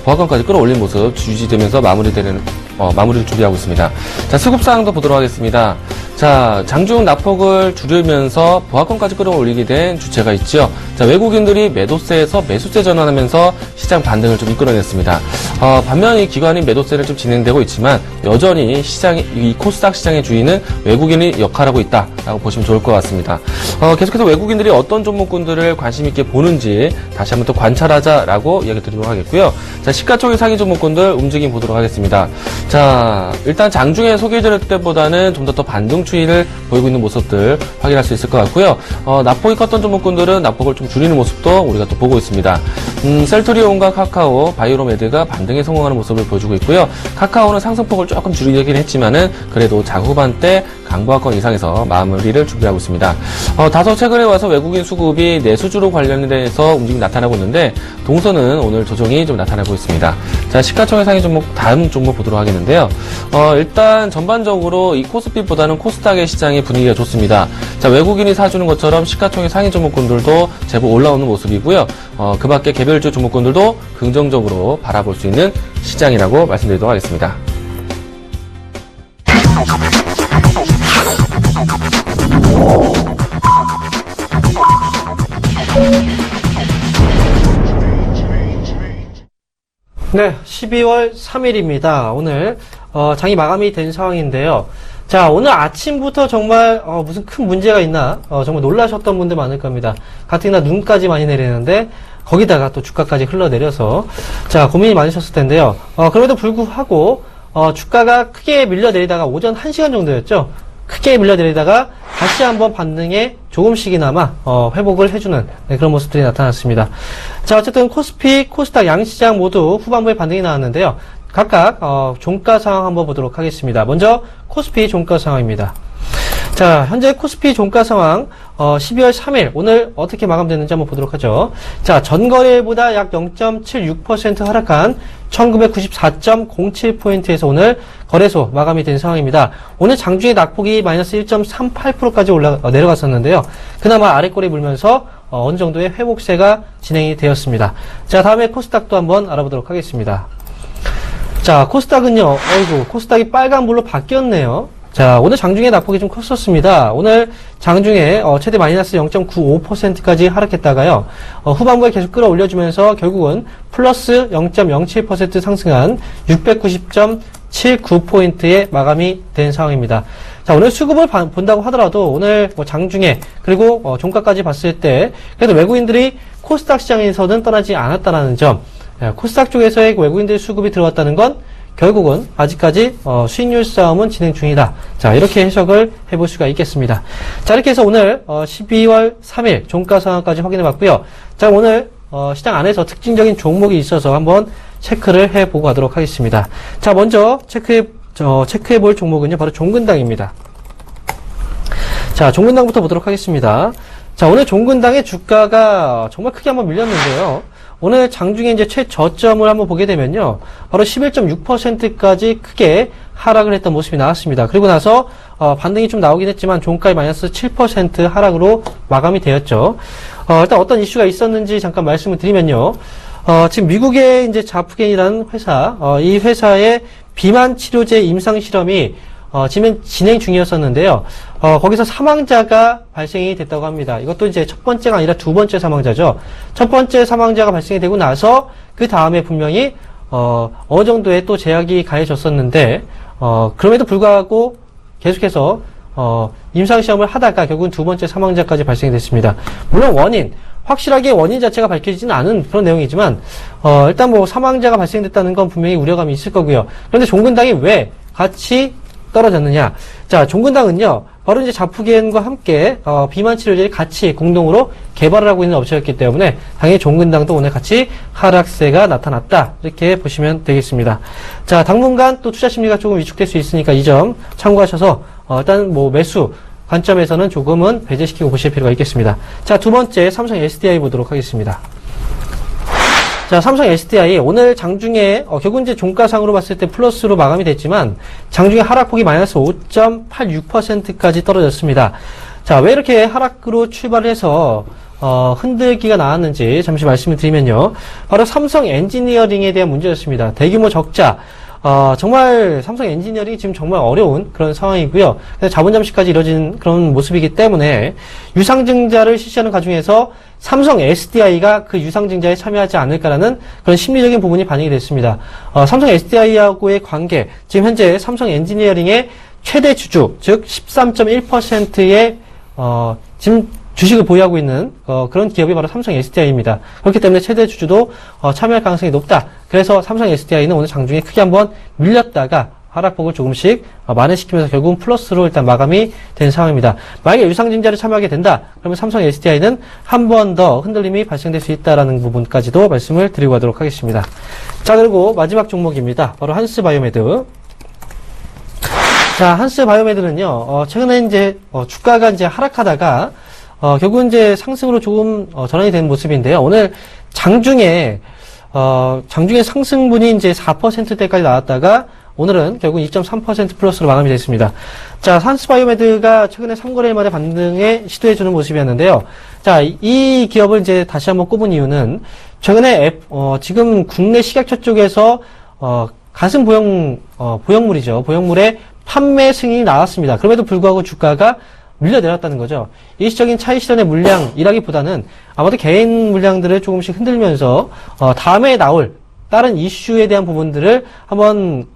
보합권까지 끌어올린 모습 유지되면서 마무리를 준비하고 있습니다. 자, 수급 사항도 보도록 하겠습니다. 자, 장중 낙폭을 줄이면서 보합권까지 끌어올리게 된 주체가 있죠. 자, 외국인들이 매도세에서 매수세 전환하면서 시장 반등을 좀 이끌어냈습니다. 반면 이 기관이 매도세를 좀 진행되고 있지만 여전히 이 코스닥 시장의 주인은 외국인이 역할하고 있다라고 보시면 좋을 것 같습니다. 계속해서 외국인들이 어떤 종목군들을 관심 있게 보는지 다시 한번 또 관찰하자라고 이야기 드리도록 하겠고요. 자, 시가총액 상위 종목군들 움직임 보도록 하겠습니다. 자, 일단 장중에 소개해드릴 때보다는 좀 더 반등 추이를 보이고 있는 모습들 확인할 수 있을 것 같고요. 낙폭이 컸던 종목군들은 낙폭을 좀 줄이는 모습도 우리가 또 보고 있습니다. 셀트리온과 카카오, 바이오로메드가 반등에 성공하는 모습을 보여주고 있고요. 카카오는 상승폭을 조금 줄이긴 했지만은 그래도 장후반대 강보합권 이상에서 마무리를 준비하고 있습니다. 다소 최근에 와서 외국인 수급이 내수주로 관련돼서 움직임이 나타나고 있는데 동서는 오늘 조정이 좀 나타나고 있습니다. 자, 시가총액 상위 종목 다음 종목 보도록 하겠는데요. 일단 전반적으로 이 코스피보다는 코스닥의 시장의 분위기가 좋습니다. 자, 외국인이 사주는 것처럼 시가총액 상위 종목군들도 제법 올라오는 모습이고요. 그 밖에 개별주 종목군들도 긍정적으로 바라볼 수 있는 시장이라고 말씀드리도록 하겠습니다. 네, 12월 3일입니다. 오늘 장이 마감이 된 상황인데요. 자, 오늘 아침부터 정말 무슨 큰 문제가 있나 정말 놀라셨던 분들 많을 겁니다. 가뜩이나 눈까지 많이 내리는데 거기다가 또 주가까지 흘러내려서 자, 고민이 많으셨을 텐데요. 그럼에도 불구하고 주가가 크게 밀려내리다가 오전 1시간 정도였죠. 크게 밀려내리다가 다시 한번 반등에 조금씩이나마 회복을 해주는 그런 모습들이 나타났습니다. 자, 어쨌든 코스피, 코스닥 양시장 모두 후반부에 반등이 나왔는데요. 각각 종가 상황 한번 보도록 하겠습니다. 먼저 코스피 종가 상황입니다. 자, 현재 코스피 종가 상황 12월 3일 오늘 어떻게 마감됐는지 한번 보도록 하죠. 자, 전거래일보다 약 0.76% 하락한 1994.07포인트에서 오늘 거래소 마감이 된 상황입니다. 오늘 장중에 낙폭이 마이너스 1.38%까지 내려갔었는데요. 그나마 아래꼬리 물면서 어느 정도의 회복세가 진행이 되었습니다. 자, 다음에 코스닥도 한번 알아보도록 하겠습니다. 자, 코스닥은요, 코스닥이 빨간불로 바뀌었네요. 자, 오늘 장중에 낙폭이 좀 컸었습니다. 오늘 장중에 최대 마이너스 0.95%까지 하락했다가요. 후반부에 계속 끌어올려주면서 결국은 플러스 0.07% 상승한 690.79포인트에 마감이 된 상황입니다. 자, 오늘 수급을 본다고 하더라도 오늘 장중에 그리고 종가까지 봤을 때 그래도 외국인들이 코스닥 시장에서는 떠나지 않았다는 점, 코스닥 쪽에서의 외국인들 수급이 들어왔다는 건 결국은 아직까지 수익률 싸움은 진행 중이다. 자, 이렇게 해석을 해볼 수가 있겠습니다. 자, 이렇게 해서 오늘 12월 3일 종가 상황까지 확인해 봤고요. 자, 오늘 시장 안에서 특징적인 종목이 있어서 한번 체크를 해보고 가도록 하겠습니다. 자, 먼저 체크해 볼 종목은요, 바로 종근당입니다. 자, 종근당부터 보도록 하겠습니다. 자, 오늘 종근당의 주가가 정말 크게 한번 밀렸는데요. 오늘 장중에 이제 최저점을 한번 보게 되면요. 바로 11.6%까지 크게 하락을 했던 모습이 나왔습니다. 그리고 나서, 반등이 좀 나오긴 했지만 종가에 마이너스 7% 하락으로 마감이 되었죠. 일단 어떤 이슈가 있었는지 잠깐 말씀을 드리면요. 지금 미국의 이제 자프겐이라는 회사, 이 회사의 비만 치료제 임상 실험이 진행 중이었었는데요. 거기서 사망자가 발생이 됐다고 합니다. 이것도 이제 첫 번째가 아니라 두 번째 사망자죠. 첫 번째 사망자가 발생이 되고 나서 그 다음에 분명히 어느 정도의 또 제약이 가해졌었는데, 그럼에도 불구하고 계속해서, 임상시험을 하다가 결국은 두 번째 사망자까지 발생이 됐습니다. 물론 확실하게 원인 자체가 밝혀지지는 않은 그런 내용이지만, 일단 뭐 사망자가 발생됐다는 건 분명히 우려감이 있을 거고요. 그런데 종근당이 왜 같이 떨어졌느냐? 자, 종근당은요, 바로 이제 자푸겐과 함께 비만 치료제를 같이 공동으로 개발을 하고 있는 업체였기 때문에 당연히 종근당도 오늘 같이 하락세가 나타났다, 이렇게 보시면 되겠습니다. 자, 당분간 또 투자 심리가 조금 위축될 수 있으니까 이 점 참고하셔서 일단 뭐 매수 관점에서는 조금은 배제시키고 보실 필요가 있겠습니다. 자, 두 번째 삼성 SDI 보도록 하겠습니다. 자, 삼성 SDI 오늘 장중에 결국 이제 종가상으로 봤을 때 플러스로 마감이 됐지만 장중에 하락폭이 마이너스 5.86%까지 떨어졌습니다. 자, 왜 이렇게 하락으로 출발을 해서 흔들기가 나왔는지 잠시 말씀을 드리면요. 바로 삼성 엔지니어링에 대한 문제였습니다. 대규모 적자. 정말 삼성 엔지니어링이 지금 정말 어려운 그런 상황이고요. 자본 잠식까지 이뤄진 그런 모습이기 때문에 유상증자를 실시하는 과정에서 삼성 SDI가 그 유상증자에 참여하지 않을까라는 그런 심리적인 부분이 반영이 됐습니다. 삼성 SDI하고의 관계, 지금 현재 삼성 엔지니어링의 최대 주주, 즉 13.1%의 지금 주식을 보유하고 있는 그런 기업이 바로 삼성 SDI입니다. 그렇기 때문에 최대 주주도 참여할 가능성이 높다. 그래서 삼성 SDI는 오늘 장중에 크게 한번 밀렸다가 하락폭을 조금씩 만회시키면서 결국은 플러스로 일단 마감이 된 상황입니다. 만약에 유상증자를 참여하게 된다, 그러면 삼성 SDI는 한 번 더 흔들림이 발생될 수 있다라는 부분까지도 말씀을 드리고 가도록 하겠습니다. 자, 그리고 마지막 종목입니다. 바로 한스바이오메드. 자, 한스바이오메드는요, 최근에 이제 주가가 이제 하락하다가 결국은 이제 상승으로 조금 전환이 되는 모습인데요. 오늘 장중에 상승분이 이제 4%대까지 나왔다가 오늘은 결국 2.3% 플러스로 마감이 됐습니다. 자, 한스바이오메드가 최근에 3거래일 만에 반등에 시도해주는 모습이었는데요. 자, 이 기업을 이제 다시 한번 꼽은 이유는 최근에 지금 국내 식약처 쪽에서 가슴 보형물이죠. 보형물의 판매 승인이 나왔습니다. 그럼에도 불구하고 주가가 밀려내렸다는 거죠. 일시적인 차익 실현의 물량이라기보다는 아마도 개인 물량들을 조금씩 흔들면서 다음에 나올 다른 이슈에 대한 부분들을 한번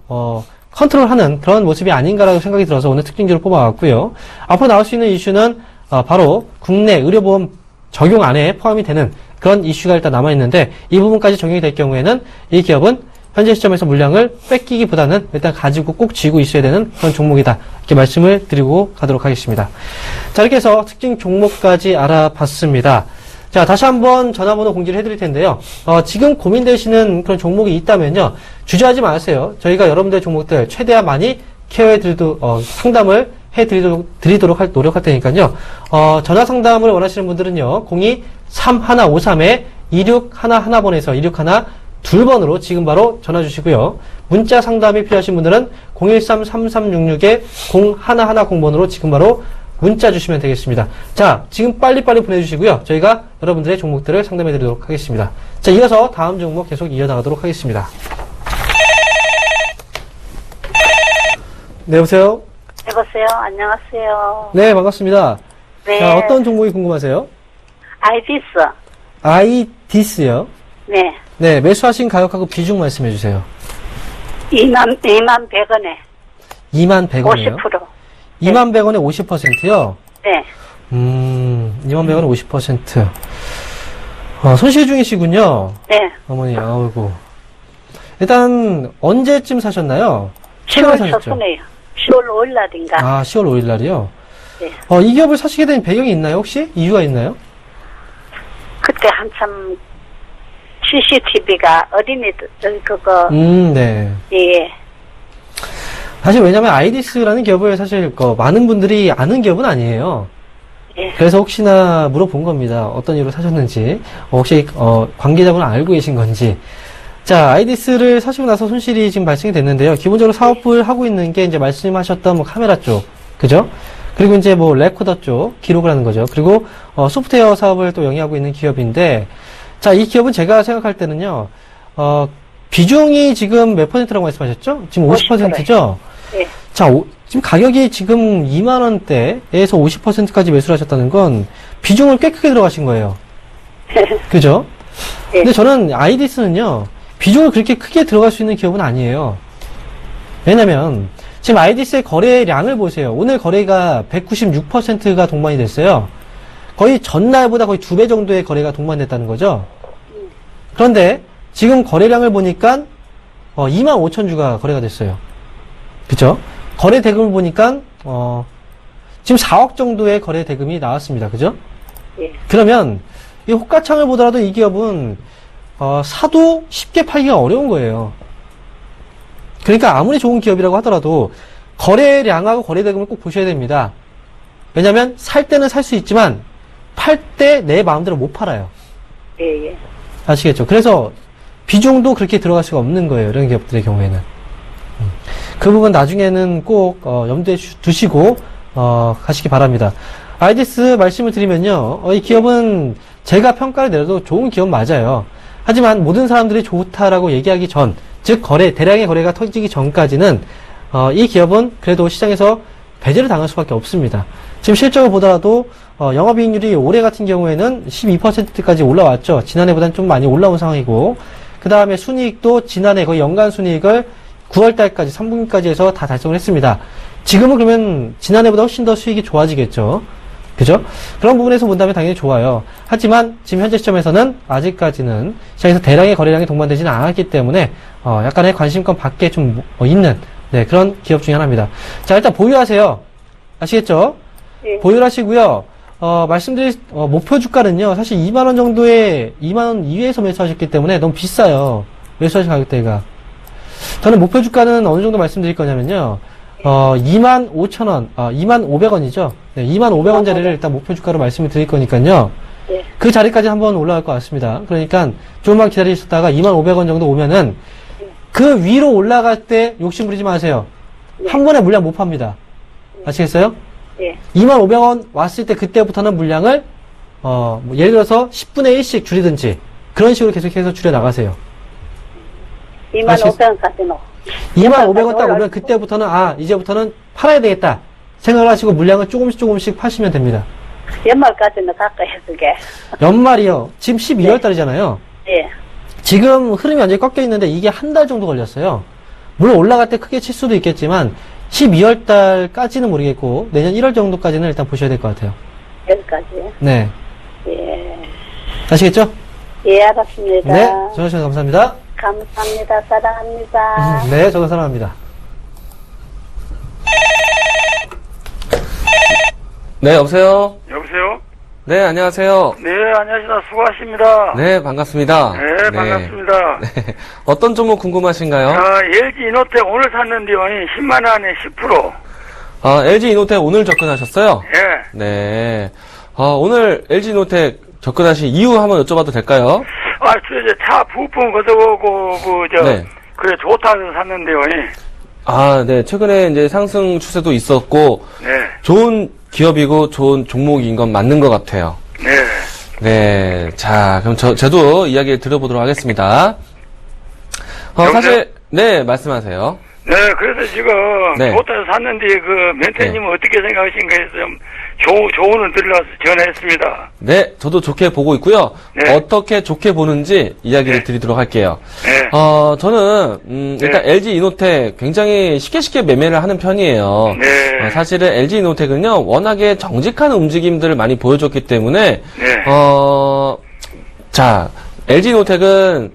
컨트롤하는 그런 모습이 아닌가라고 생각이 들어서 오늘 특징적으로 뽑아왔고요. 앞으로 나올 수 있는 이슈는 바로 국내 의료보험 적용 안에 포함이 되는 그런 이슈가 일단 남아있는데 이 부분까지 적용이 될 경우에는 이 기업은 현재 시점에서 물량을 뺏기기보다는 일단 가지고 꼭 쥐고 있어야 되는 그런 종목이다, 이렇게 말씀을 드리고 가도록 하겠습니다. 자, 이렇게 해서 특징 종목까지 알아봤습니다. 자, 다시 한번 전화번호 공지를 해드릴 텐데요. 지금 고민되시는 그런 종목이 있다면요, 주저하지 마세요. 저희가 여러분들의 종목들 최대한 많이 상담을 해드리도록 노력할 테니까요. 전화 상담을 원하시는 분들은요, 02-3153-2611번에서 2612번으로 지금 바로 전화 주시고요. 문자 상담이 필요하신 분들은 013-3366-0110번으로 지금 바로 문자 주시면 되겠습니다. 자, 지금 빨리빨리 보내주시고요. 저희가 여러분들의 종목들을 상담해 드리도록 하겠습니다. 자, 이어서 다음 종목 계속 이어나가도록 하겠습니다. 네, 여보세요? 여보세요. 안녕하세요. 네, 반갑습니다. 네. 자, 어떤 종목이 궁금하세요? 아이비스. 아이디스요? 네. 네, 매수하신 가격하고 비중 말씀해 주세요. 21,100원에. 21,100원이요? 50%. 21,100원에 50%요? 네. 21,100원에 50%. 손실 중이시군요. 네. 어머니, 아이고. 일단, 언제쯤 사셨나요? 최근에 10월 사셨죠? 초순에요. 10월 5일 날인가. 아, 10월 5일 날이요? 네. 이 기업을 사시게 된 배경이 있나요, 혹시? 이유가 있나요? 그때 한참 CCTV가 어린이들, 그거, 네. 예. 사실 왜냐면 아이디스라는 기업을 사실 많은 분들이 아는 기업은 아니에요. 예. 그래서 혹시나 물어본 겁니다. 어떤 이유로 사셨는지, 혹시 관계자분은 알고 계신 건지. 자, 아이디스를 사시고 나서 손실이 지금 발생이 됐는데요. 기본적으로 사업을 하고 있는 게 이제 말씀하셨던 뭐 카메라 쪽, 그죠? 그리고 이제 뭐 레코더 쪽 기록을 하는 거죠. 그리고 소프트웨어 사업을 또 영위하고 있는 기업인데, 자, 이 기업은 제가 생각할 때는요, 비중이 지금 몇 %라고 말씀하셨죠? 지금 50%죠? 예. 자, 지금 가격이 지금 2만원대에서 50%까지 매수를 하셨다는 건 비중을 꽤 크게 들어가신 거예요. 그죠? 예. 근데 저는 아이디스는요, 비중을 그렇게 크게 들어갈 수 있는 기업은 아니에요. 왜냐면 지금 아이디스의 거래량을 보세요. 오늘 거래가 196%가 동반이 됐어요. 거의 전날보다 거의 2배 정도의 거래가 동반됐다는 거죠. 그런데 지금 거래량을 보니까 25,000주가 거래가 됐어요. 그쵸? 거래 대금을 보니까 지금 4억 정도의 거래 대금이 나왔습니다. 그죠? 예. 그러면 이 호가창을 보더라도 이 기업은 사도 쉽게 팔기가 어려운 거예요. 그러니까 아무리 좋은 기업이라고 하더라도 거래량하고 거래 대금을 꼭 보셔야 됩니다. 왜냐면 살 때는 살 수 있지만 팔 때 내 마음대로 못 팔아요. 예, 예. 아시겠죠? 그래서 비중도 그렇게 들어갈 수가 없는 거예요. 이런 기업들의 경우에는. 그 부분 나중에는 꼭 염두에 두시고 가시기 바랍니다. 아이디스 말씀을 드리면요. 이 기업은 제가 평가를 내려도 좋은 기업 맞아요. 하지만 모든 사람들이 좋다라고 얘기하기 전, 즉 대량의 거래가 터지기 전까지는 이 기업은 그래도 시장에서 배제를 당할 수밖에 없습니다. 지금 실적을 보더라도 영업이익률이 올해 같은 경우에는 12%까지 올라왔죠. 지난해보다는 좀 많이 올라온 상황이고, 그 다음에 순이익도 지난해 거의 연간 순이익을 9월달까지 3분기까지 해서 다 달성을 했습니다. 지금은 그러면 지난해보다 훨씬 더 수익이 좋아지겠죠. 그죠? 그런 부분에서 본다면 당연히 좋아요. 하지만 지금 현재 시점에서는 아직까지는 시장에서 대량의 거래량이 동반되지는 않았기 때문에 약간의 관심권 밖에 좀 있는 그런 기업 중에 하나입니다. 자, 일단 보유하세요. 아시겠죠? 예. 보유를 하시고요. 말씀드린 목표 주가는요. 사실 2만원 정도의 2만원 이외에서 매수하셨기 때문에 너무 비싸요. 매수하신 가격대가. 저는 목표 주가는 어느 정도 말씀드릴 거냐면요. 25,000원, 2,500원이죠. 네, 2,500원짜리를 일단 목표 주가로 말씀을 드릴 거니까요. 예. 그 자리까지 한번 올라갈 것 같습니다. 그러니까 조금만 기다리셨다가 25,500원 정도 오면은 그 위로 올라갈 때 욕심 부리지 마세요. 한 번에 물량 못 팝니다. 아시겠어요? 예. 25,500원 왔을 때 그때부터는 물량을 예를 들어서 10분의 1씩 줄이든지 그런 식으로 계속해서 줄여 나가세요. 25,000원까지는. 25,500원 딱 오면 그때부터는 이제부터는 팔아야 되겠다 생각을 하시고 물량을 조금씩 파시면 됩니다. 연말까지는 가까이 해주게. 연말이요. 지금 12월 달이잖아요. 예. 지금 흐름이 완전히 꺾여 있는데 이게 한 달 정도 걸렸어요. 물론 올라갈 때 크게 칠 수도 있겠지만 12월 달까지는 모르겠고 내년 1월 정도까지는 일단 보셔야 될 것 같아요. 여기까지. 네. 예. 아시겠죠? 예, 알았습니다. 네. 전화주셔서 감사합니다. 감사합니다. 사랑합니다. 네, 저도 사랑합니다. 네, 여보세요? 여보세요? 네, 안녕하세요. 네, 안녕하십니까. 수고하십니다. 네, 반갑습니다. 네, 반갑습니다. 네. 어떤 종목 궁금하신가요? LG 이노텍 오늘 샀는데요. 10만 원에 10%. LG 이노텍 오늘 접근하셨어요? 예. 네. 오늘 LG 이노텍 접근하신 이유 한번 여쭤봐도 될까요? 저 이제 차 부품 걷어보고, 네. 그래, 좋다 해서 샀는데요. 네. 최근에 이제 상승 추세도 있었고, 네. 좋은 기업이고 좋은 종목인 건 맞는 것 같아요. 네. 네. 자, 그럼 저도 이야기를 들어보도록 하겠습니다. 사실, 네, 말씀하세요. 네, 그래서 지금 네. 좋다 해서 샀는데, 멘토님은 어떻게 생각하신가 해서 좀 조언을 드리려서 전화했습니다. 네, 저도 좋게 보고 있고요. 네. 어떻게 좋게 보는지 이야기를 드리도록 할게요. 네. 저는 일단 LG 이노텍 굉장히 쉽게 매매를 하는 편이에요. 네. 사실은 LG 이노텍은요, 워낙에 정직한 움직임들을 많이 보여줬기 때문에 네. 자, LG 이노텍은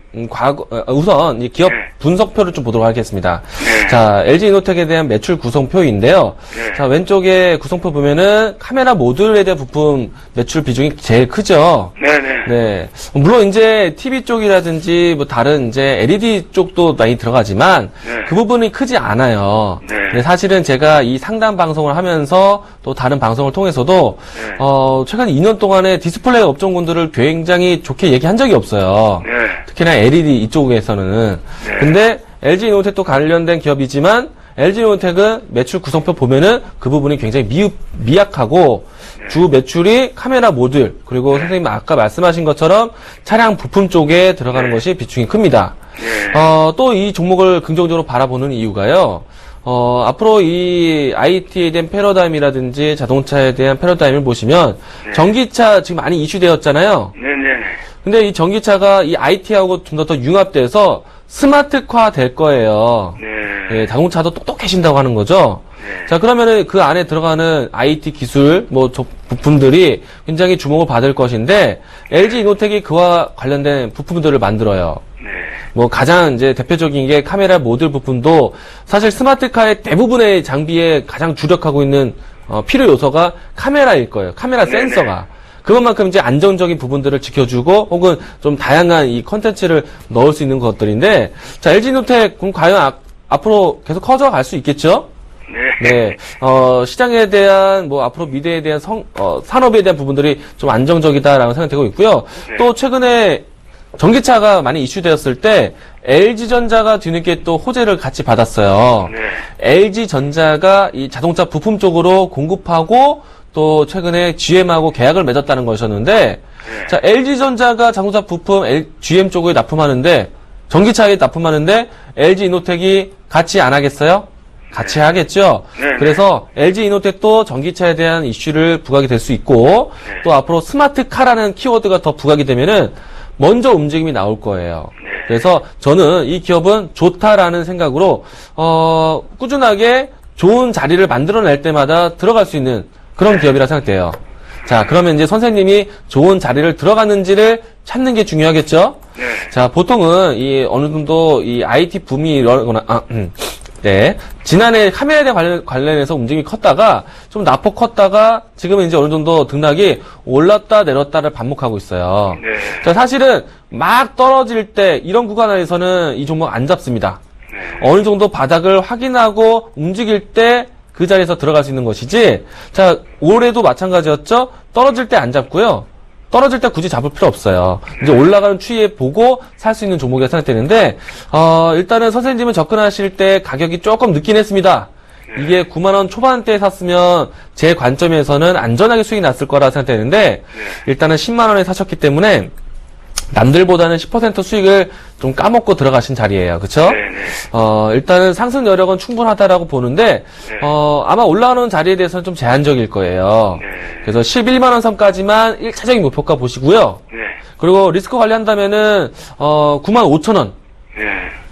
우선 이 기업 네. 분석표를 좀 보도록 하겠습니다. 네. 자, LG 이노텍에 대한 매출 구성표인데요. 네. 자, 왼쪽에 구성표 보면은 카메라 모듈에 대한 부품 매출 비중이 제일 크죠. 네네. 네. 물론 이제 TV 쪽이라든지 뭐 다른 이제 LED 쪽도 많이 들어가지만 네. 그 부분이 크지 않아요. 네. 근데 사실은 제가 이 상담 방송을 하면서 또 다른 방송을 통해서도 네. 최근 2년 동안에 디스플레이 업종군들을 굉장히 좋게 얘기한 적이 없어요. 네. 특히나 LED 이쪽에서는. 네. 근데 LG 이노텍도 관련된 기업이지만 LG 이노텍은 매출 구성표 보면은 그 부분이 굉장히 미약하고 주 매출이 카메라 모듈 그리고 선생님 아까 말씀하신 것처럼 차량 부품 쪽에 들어가는 것이 비중이 큽니다. 또 이 종목을 긍정적으로 바라보는 이유가요. 앞으로 이 IT에 대한 패러다임이라든지 자동차에 대한 패러다임을 보시면 전기차 지금 많이 이슈되었잖아요. 네네. 근데 이 전기차가 이 IT하고 좀 더 융합돼서 스마트화 될 거예요. 네. 예, 자동차도 똑똑해진다고 하는 거죠. 네. 자, 그러면은 그 안에 들어가는 IT 기술, 부품들이 굉장히 주목을 받을 것인데, LG 이노텍이 그와 관련된 부품들을 만들어요. 네. 가장 이제 대표적인 게 카메라 모듈 부품도 사실 스마트카의 대부분의 장비에 가장 주력하고 있는 필요 요소가 카메라일 거예요. 카메라 네네. 센서가. 그것만큼 이제 안정적인 부분들을 지켜주고 혹은 좀 다양한 이 컨텐츠를 넣을 수 있는 것들인데, 자, LG노텍 그럼 과연 앞으로 계속 커져갈 수 있겠죠? 네. 네, 시장에 대한, 앞으로 미래에 대한 산업에 대한 부분들이 좀 안정적이다라고 생각되고 있고요. 네. 또 최근에 전기차가 많이 이슈되었을 때 LG전자가 뒤늦게 또 호재를 같이 받았어요. 네. LG전자가 이 자동차 부품 쪽으로 공급하고 또 최근에 GM하고 계약을 맺었다는 것이었는데, 네. 자, LG전자가 자동차 부품 GM 쪽에 납품하는데, 전기차에 납품하는데 LG 이노텍이 같이 안 하겠어요? 같이 하겠죠. 네. 그래서 LG 이노텍도 전기차에 대한 이슈를 부각이 될 수 있고, 네. 또 앞으로 스마트카라는 키워드가 더 부각이 되면은 먼저 움직임이 나올 거예요. 네. 그래서 저는 이 기업은 좋다라는 생각으로 꾸준하게 좋은 자리를 만들어낼 때마다 들어갈 수 있는 그런 기업이라 생각돼요. 자, 그러면 이제 선생님이 좋은 자리를 들어갔는지를 찾는 게 중요하겠죠? 네. 자, 보통은 어느 정도 이 IT 붐이 일어나거나, 네. 지난해 카메라에 대한 관련해서 움직임이 컸다가, 좀 나폭 컸다가, 지금은 이제 어느 정도 등락이 올랐다 내렸다를 반복하고 있어요. 네. 자, 사실은 막 떨어질 때, 이런 구간에서는 이 종목 안 잡습니다. 네. 어느 정도 바닥을 확인하고 움직일 때, 그 자리에서 들어갈 수 있는 것이지, 자, 올해도 마찬가지였죠? 떨어질 때 안 잡고요. 떨어질 때 굳이 잡을 필요 없어요. 이제 올라가는 추이에 보고 살 수 있는 종목이라 생각되는데, 일단은 선생님은 접근하실 때 가격이 조금 늦긴 했습니다. 이게 9만원 초반대에 샀으면 제 관점에서는 안전하게 수익이 났을 거라 생각되는데, 일단은 10만원에 사셨기 때문에, 남들보다는 10% 수익을 좀 까먹고 들어가신 자리예요. 그쵸? 네네. 일단은 상승 여력은 충분하다라고 보는데, 네. 아마 올라오는 자리에 대해서는 좀 제한적일 거예요. 네. 그래서 11만원 선까지만 1차적인 목표가 보시고요. 네. 그리고 리스크 관리한다면은, 95,000원. 네.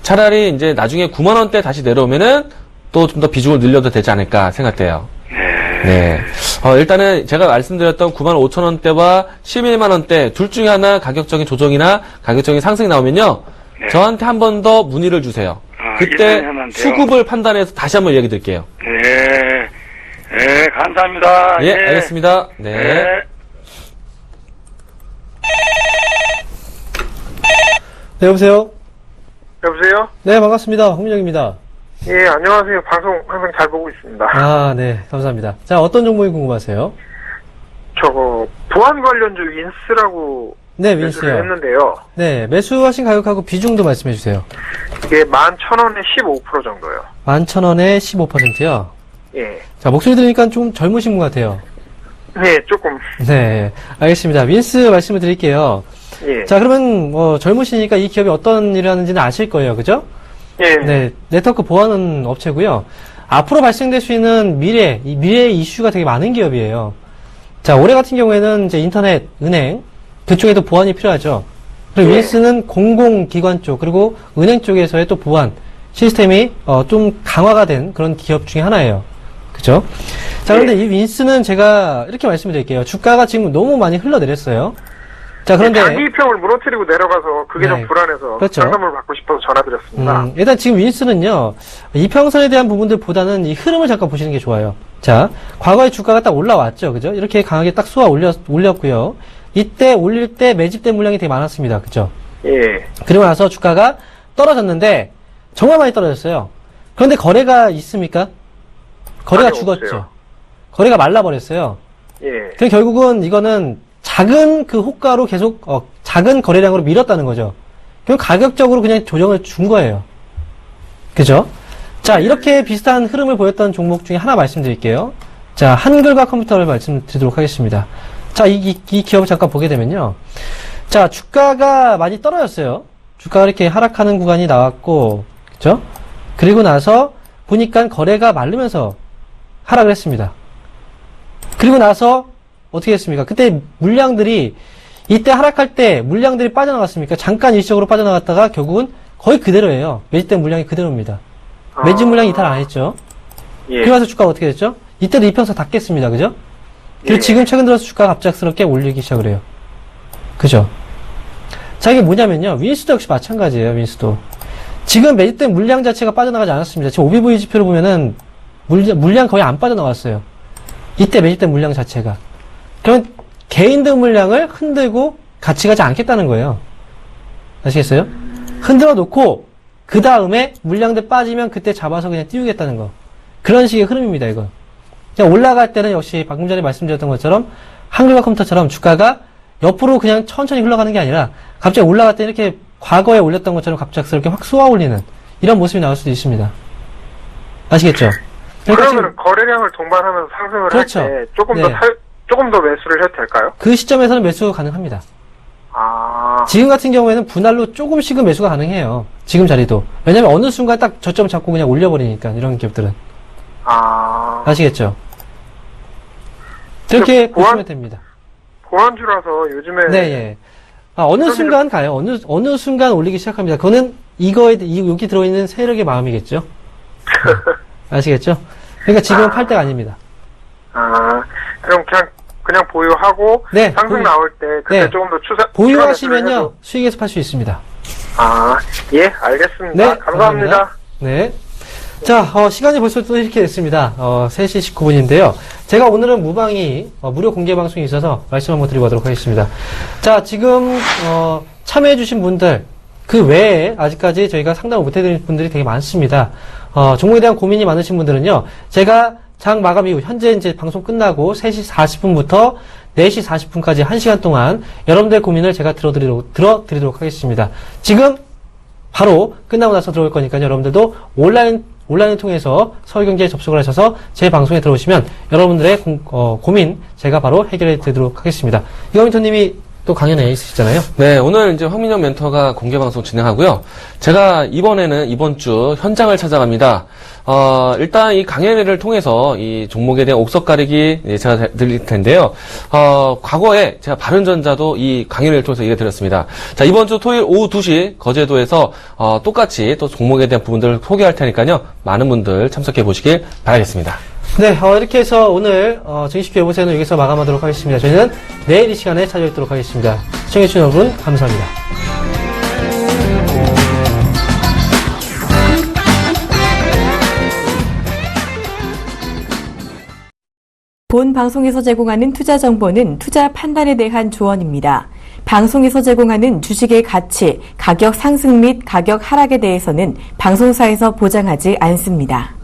차라리 이제 나중에 9만원대 다시 내려오면은 또 좀 더 비중을 늘려도 되지 않을까 생각돼요. 네. 일단은 제가 말씀드렸던 95,000원대와 11만원대 둘 중에 하나 가격적인 조정이나 가격적인 상승이 나오면요. 네. 저한테 한 번 더 문의를 주세요. 그때 일단은 하면 돼요. 수급을 판단해서 다시 한번 얘기 드릴게요. 네. 네, 감사합니다. 예, 알겠습니다. 네. 네. 네, 여보세요? 여보세요? 네, 반갑습니다. 홍민정입니다. 예, 안녕하세요. 방송 항상 잘 보고 있습니다. 아, 네, 감사합니다. 자, 어떤 정보이 궁금하세요? 저거, 보안 관련주 윈스라고 네, 매수를 윈스요. 했는데요. 네, 매수하신 가격하고 비중도 말씀해 주세요. 이게 11,000원에 15% 정도요. 11,000원에 15%요? 예. 자, 목소리 들으니까 좀 젊으신 것 같아요. 네, 조금. 네, 알겠습니다. 윈스 말씀을 드릴게요. 예. 자, 그러면 젊으시니까 이 기업이 어떤 일을 하는지는 아실 거예요. 그죠? 예. 네, 네트워크 보안 업체고요. 앞으로 발생될 수 있는 미래의 이슈가 되게 많은 기업이에요. 자, 올해 같은 경우에는 이제 인터넷, 은행, 그쪽에도 보안이 필요하죠. 그리고 네. 윈스는 공공기관 쪽, 그리고 은행 쪽에서의 또 보안 시스템이 좀 강화가 된 그런 기업 중에 하나예요. 그죠? 자, 그런데 이 윈스는 제가 이렇게 말씀을 드릴게요. 주가가 지금 너무 많이 흘러내렸어요. 자, 그런데 장기평을 무너뜨리고 내려가서 그게 네. 좀 불안해서 그렇죠. 상담을 받고 싶어서 전화드렸습니다. 일단 지금 윈스는요, 이평선에 대한 부분들보다는 이 흐름을 잠깐 보시는 게 좋아요. 자, 과거에 주가가 딱 올라왔죠. 그죠? 이렇게 강하게 딱 쏘아 올렸고요. 이때 올릴 때 매집된 물량이 되게 많았습니다. 그죠? 예. 그리고 나서 주가가 떨어졌는데, 정말 많이 떨어졌어요. 그런데 거래가 있습니까? 거래가 아니요, 죽었죠. 없어요. 거래가 말라버렸어요. 예. 그럼 결국은 이거는 작은 그 호가로 계속, 작은 거래량으로 밀었다는 거죠. 그럼 가격적으로 그냥 조정을 준 거예요. 그죠? 자, 이렇게 비슷한 흐름을 보였던 종목 중에 하나 말씀드릴게요. 자, 한글과 컴퓨터를 말씀드리도록 하겠습니다. 자, 이 기업을 잠깐 보게 되면요. 자, 주가가 많이 떨어졌어요. 주가가 이렇게 하락하는 구간이 나왔고, 그죠? 그리고 나서 보니까 거래가 마르면서 하락을 했습니다. 그리고 나서 어떻게 했습니까? 그때 물량들이, 이때 하락할 때 물량들이 빠져나갔습니까? 잠깐 일시적으로 빠져나갔다가 결국은 거의 그대로예요. 매집된 물량이 그대로입니다. 매집 물량이 이탈 안 했죠. 예. 그래서 주가가 어떻게 됐죠? 이때도 이평선 다 깼습니다. 그죠? 그리고 예. 지금 최근 들어서 주가가 갑작스럽게 올리기 시작을 해요. 그죠? 자, 이게 뭐냐면요. 윈스도 역시 마찬가지예요. 윈스도. 지금 매집된 물량 자체가 빠져나가지 않았습니다. 지금 OBV 지표를 보면은 물량 거의 안 빠져나왔어요. 이때 매집된 물량 자체가. 그러면 개인들 물량을 흔들고 같이 가지 않겠다는 거예요. 아시겠어요? 흔들어 놓고 그 다음에 물량들 빠지면 그때 잡아서 그냥 띄우겠다는 거. 그런 식의 흐름입니다, 이건. 그냥 올라갈 때는 역시 방금 전에 말씀드렸던 것처럼 한글과 컴퓨터처럼 주가가 옆으로 그냥 천천히 흘러가는 게 아니라 갑자기 올라갈 때 이렇게 과거에 올렸던 것처럼 갑작스럽게 확 쏘아 올리는 이런 모습이 나올 수도 있습니다. 아시겠죠? 그러니까 그러면 거래량을 동반하면서 상승을 그렇죠. 할 때 조금 네. 조금 더 매수를 해도 될까요? 그 시점에서는 매수 가능합니다. 아, 지금 같은 경우에는 분할로 조금씩은 매수가 가능해요. 지금 자리도. 왜냐면 어느 순간 딱 저점 잡고 그냥 올려버리니까, 이런 기업들은. 아, 아시겠죠? 그렇게 보안- 보시면 됩니다. 보안주라서 요즘에 네, 예. 어느 순간 가요. 어느 순간 올리기 시작합니다. 그거는 여기 들어있는 세력의 마음이겠죠? 네. 아시겠죠? 그러니까 지금은 팔 때가 아닙니다. 아, 그럼 그냥 보유하고 네, 상승 보유- 나올 때 그때 네. 조금 더 보유하시면요, 수익에서 팔 수 있습니다. 아, 예, 알겠습니다. 네, 감사합니다. 네. 자, 시간이 벌써 또 이렇게 됐습니다. 3시 19분인데요. 제가 오늘은 무방이, 무료 공개 방송이 있어서 말씀 한번 드리고 가도록 하겠습니다. 자, 지금, 참여해주신 분들, 그 외에 아직까지 저희가 상담을 못해드린 분들이 되게 많습니다. 종목에 대한 고민이 많으신 분들은요, 제가 장 마감 이후, 현재 이제 방송 끝나고 3시 40분부터 4시 40분까지 1시간 동안 여러분들의 고민을 제가 들어드리도록 하겠습니다. 지금 바로 끝나고 나서 들어올 거니까요. 여러분들도 온라인을 통해서 서울경제에 접속을 하셔서 제 방송에 들어오시면 여러분들의 고민 제가 바로 해결해 드리도록 하겠습니다. 이광민토님이 또 강연에 있으시잖아요. 네, 오늘 이제 황민영 멘토가 공개 방송 진행하고요. 제가 이번 주 현장을 찾아갑니다. 일단 이 강연회를 통해서 이 종목에 대한 옥석 가리기 제가 드릴 텐데요. 과거에 제가 바른전자도 이 강연회를 통해서 얘기 드렸습니다. 자, 이번 주 토요일 오후 2시 거제도에서 똑같이 또 종목에 대한 부분들을 소개할 테니까요. 많은 분들 참석해 보시길 바라겠습니다. 네, 이렇게 해서 오늘 정식교 여보세요는 여기서 마감하도록 하겠습니다. 저희는 내일 이 시간에 찾아뵙도록 하겠습니다. 시청해주신 여러분 감사합니다. 본 방송에서 제공하는 투자 정보는 투자 판단에 대한 조언입니다. 방송에서 제공하는 주식의 가치, 가격 상승 및 가격 하락에 대해서는 방송사에서 보장하지 않습니다.